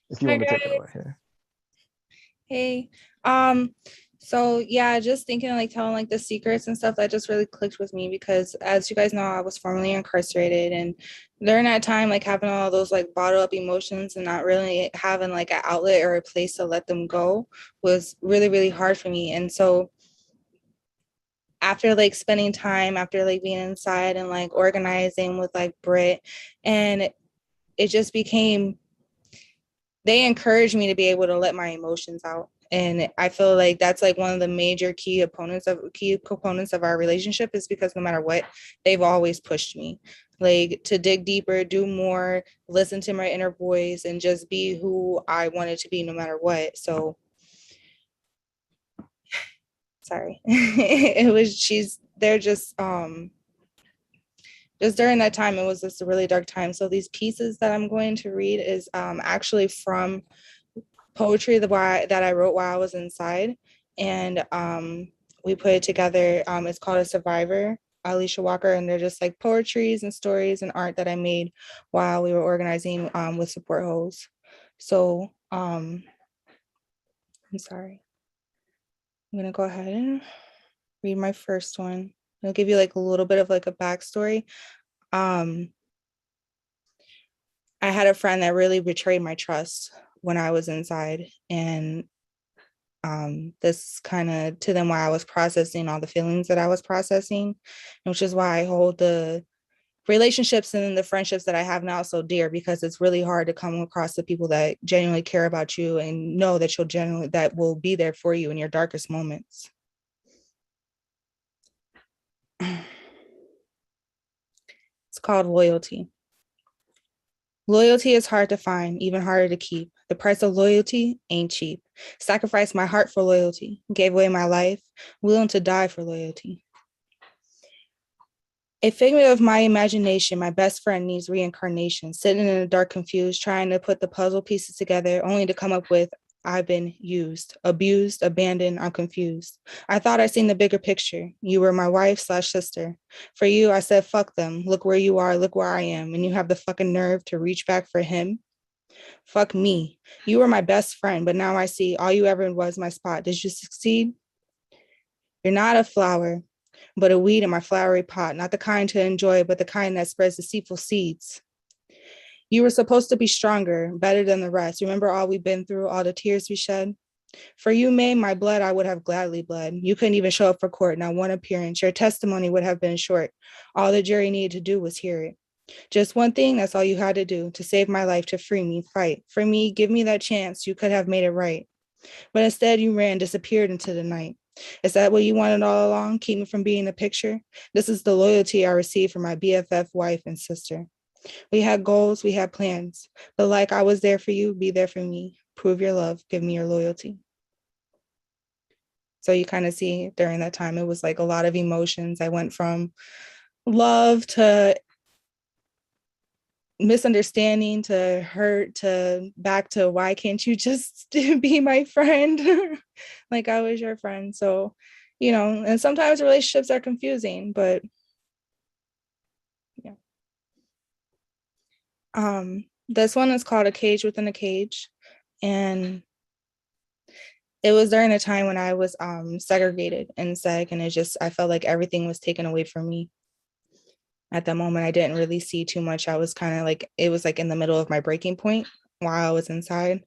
Speaker 2: If you want to take it away here.
Speaker 9: Hey, So yeah, just thinking like telling like the secrets and stuff that just really clicked with me because as you guys know, I was formerly incarcerated and during that time, like having all those like bottled up emotions and not really having like an outlet or a place to let them go was really, really hard for me. And so after like spending time, after like being inside and like organizing with like Britt, and it just became, they encouraged me to be able to let my emotions out. And I feel like that's like one of the major key components of our relationship is because no matter what, they've always pushed me like to dig deeper, do more, listen to my inner voice, and just be who I wanted to be no matter what. So sorry. They're just during that time, it was just a really dark time. So these pieces that I'm going to read is actually from poetry that I wrote while I was inside. And we put it together. It's called A Survivor, Alisha Walker. And they're just like poetries and stories and art that I made while we were organizing with support holes. So I'm sorry. I'm gonna go ahead and read my first one. I'll give you like a little bit of like a backstory. I had a friend that really betrayed my trust when I was inside, and this kind of to them why I was processing all the feelings that I was processing, which is why I hold the relationships and the friendships that I have now so dear, because it's really hard to come across the people that genuinely care about you and know that that will be there for you in your darkest moments. It's called Loyalty. Loyalty is hard to find, even harder to keep. The price of loyalty ain't cheap. Sacrificed my heart for loyalty, gave away my life, willing to die for loyalty. A figment of my imagination, my best friend needs reincarnation, sitting in the dark confused, trying to put the puzzle pieces together, only to come up with, I've been used, abused, abandoned, I'm confused. I thought I seen the bigger picture. You were my wife/sister. For you, I said, fuck them. Look where you are, look where I am. And you have the fucking nerve to reach back for him? Fuck me. You were my best friend, but now I see all you ever was my spot. Did you succeed? You're not a flower, but a weed in my flowery pot, not the kind to enjoy, but the kind that spreads deceitful seeds. You were supposed to be stronger, better than the rest. Remember all we've been through, all the tears we shed? For you, May, my blood, I would have gladly bled. You couldn't even show up for court, not one appearance. Your testimony would have been short. All the jury needed to do was hear it. Just one thing, that's all you had to do, to save my life, to free me, fight. For me, give me that chance, you could have made it right. But instead you ran, disappeared into the night. Is that what you wanted all along? Keep me from being a picture? This is the loyalty I received from my BFF wife and sister. We had goals, we had plans, but like I was there for you, be there for me. Prove your love, give me your loyalty. So you kind of see during that time, it was like a lot of emotions. I went from love to misunderstanding to hurt to back to why can't you just be my friend? Like I was your friend. So, and sometimes relationships are confusing, but yeah. This one is called A Cage Within a Cage. And it was during a time when I was segregated and seg, and I felt like everything was taken away from me. At that moment, I didn't really see too much. I was kind of like, it was like in the middle of my breaking point while I was inside.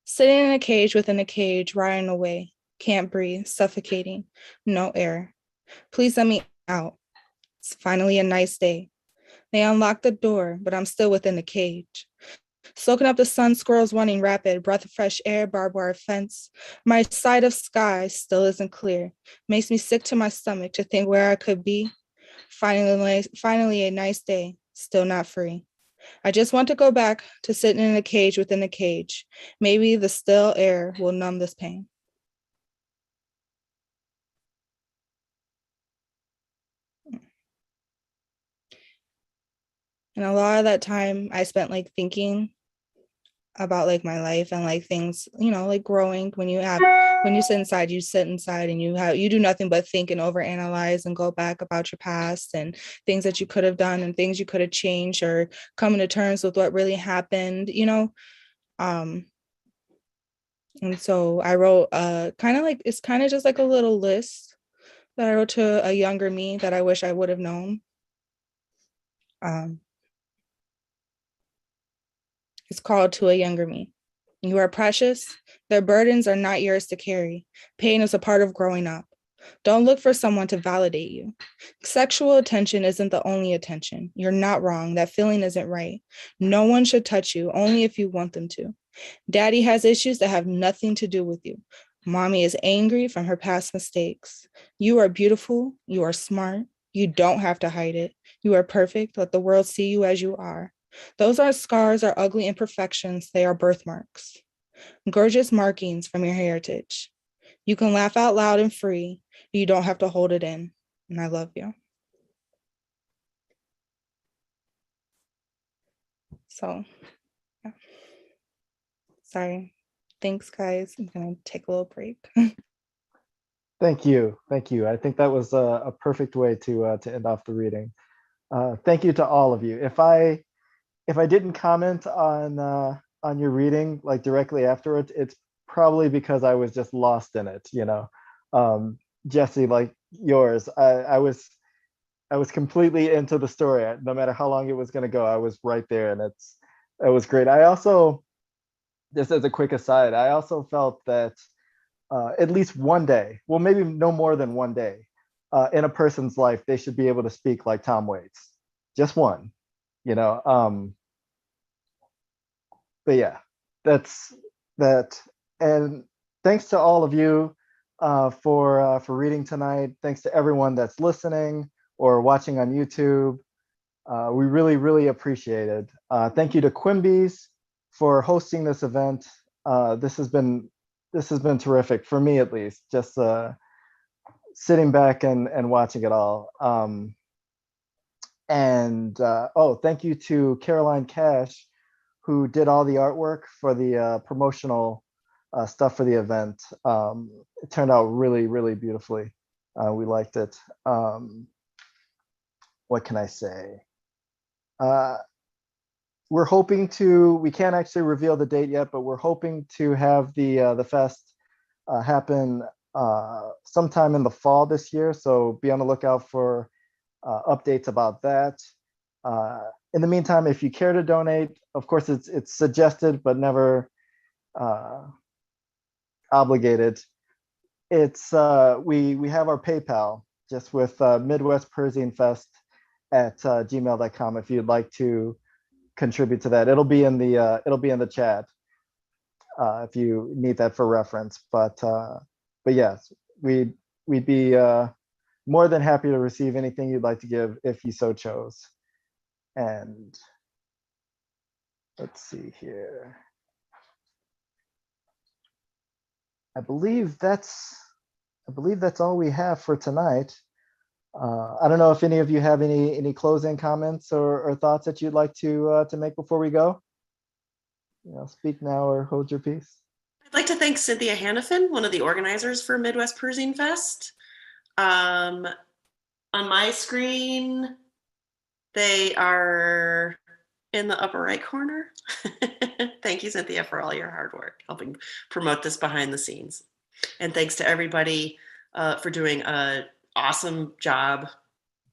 Speaker 9: Sitting in a cage within a cage, rotting away, can't breathe, suffocating, no air. Please let me out. It's finally a nice day. They unlocked the door, but I'm still within the cage. Soaking up the sun, squirrels running rapid, breath of fresh air, barbed wire fence. My sight of sky still isn't clear. Makes me sick to my stomach to think where I could be. Finally a nice day, still not free. I just want to go back to sitting in a cage within a cage. Maybe the still air will numb this pain. And a lot of that time I spent like thinking about like my life and like things, like growing. When you sit inside and you do nothing but think and overanalyze and go back about your past and things that you could have done and things you could have changed or coming to terms with what really happened. And so I wrote it's kind of just like a little list that I wrote to a younger me that I wish I would have known. It's called To a Younger Me. You are precious. Their burdens are not yours to carry. Pain is a part of growing up. Don't look for someone to validate you. Sexual attention isn't the only attention. You're not wrong. That feeling isn't right. No one should touch you, only if you want them to. Daddy has issues that have nothing to do with you. Mommy is angry from her past mistakes. You are beautiful. You are smart. You don't have to hide it. You are perfect. Let the world see you as you are. Those aren't scars or ugly imperfections. They are birthmarks. Gorgeous markings from your heritage. You can laugh out loud and free. You don't have to hold it in. And I love you. So, yeah. Sorry. Thanks, guys. I'm going to take a little break.
Speaker 2: Thank you. Thank you. I think that was a perfect way to end off the reading. Thank you to all of you. If I didn't comment on your reading like directly afterwards, it's probably because I was just lost in it, you know. Jessie, like yours, I was completely into the story. No matter how long it was going to go, I was right there, and it was great. I also, just as a quick aside, I also felt that at least one day, well, maybe no more than one day, in a person's life, they should be able to speak like Tom Waits. Just one, you know. But yeah, that's that. And thanks to all of you for reading tonight. Thanks to everyone that's listening or watching on YouTube. We really, really appreciate it. Thank you to Quimby's for hosting this event. This has been terrific for me, at least, just sitting back and watching it all. Thank you to Caroline Cash, who did all the artwork for the promotional stuff for the event. It turned out really, really beautifully. We liked it. What can I say? We're hoping to, we can't actually reveal the date yet, but we're hoping to have the fest happen sometime in the fall this year. So be on the lookout for updates about that. In the meantime, if you care to donate, of course, it's suggested, but never obligated. It's we have our PayPal, just with MidwestPerzineFest at gmail.com if you'd like to contribute to that. It'll be in the chat if you need that for reference. But yes, we'd be more than happy to receive anything you'd like to give if you so chose. And let's see here. I believe that's all we have for tonight. I don't know if any of you have any closing comments or thoughts that you'd like to make before we go. You know, speak now or hold your peace.
Speaker 1: I'd like to thank Cynthia Hannafin, one of the organizers for Midwest Perzine Fest. On my screen, they are in the upper right corner. Thank you, Cynthia, for all your hard work helping promote this behind the scenes. And thanks to everybody for doing an awesome job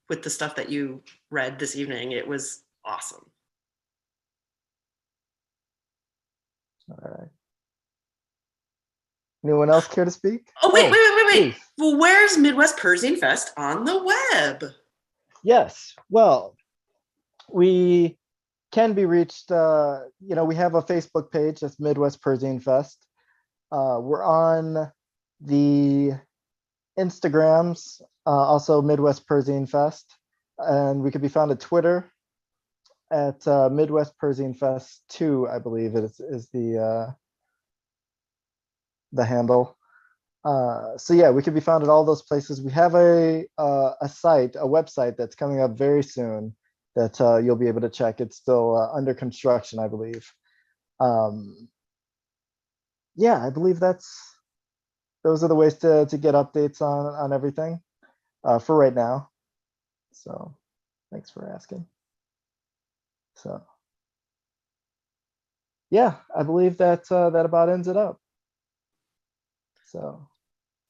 Speaker 1: with the stuff that you read this evening. It was awesome.
Speaker 2: All right. Anyone else care to speak?
Speaker 1: Oh, wait.
Speaker 2: Please.
Speaker 1: Well, where's Midwest Perzine Fest on the web?
Speaker 2: Yes. Well, we can be reached. We have a Facebook page that's Midwest Perzine Fest. We're on the Instagrams, also Midwest Perzine Fest, and we could be found at Twitter at Midwest Perzine Fest 2, I believe is the handle. So yeah, we could be found at all those places. We have a website that's coming up very soon that you'll be able to check. It's still under construction, I believe. Yeah, I believe those are the ways to get updates on everything for right now. So thanks for asking. So yeah, I believe that that about ends it up. So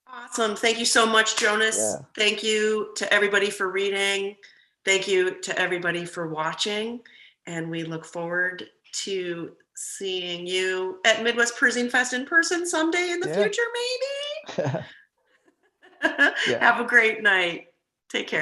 Speaker 1: Awesome. Thank you so much, Jonas.
Speaker 2: Yeah.
Speaker 1: Thank you to everybody for reading. Thank you to everybody for watching. And we look forward to seeing you at Midwest Perzine Fest in person someday in the
Speaker 2: Yeah.
Speaker 1: future, maybe.
Speaker 2: Yeah.
Speaker 1: Have a great night. Take care.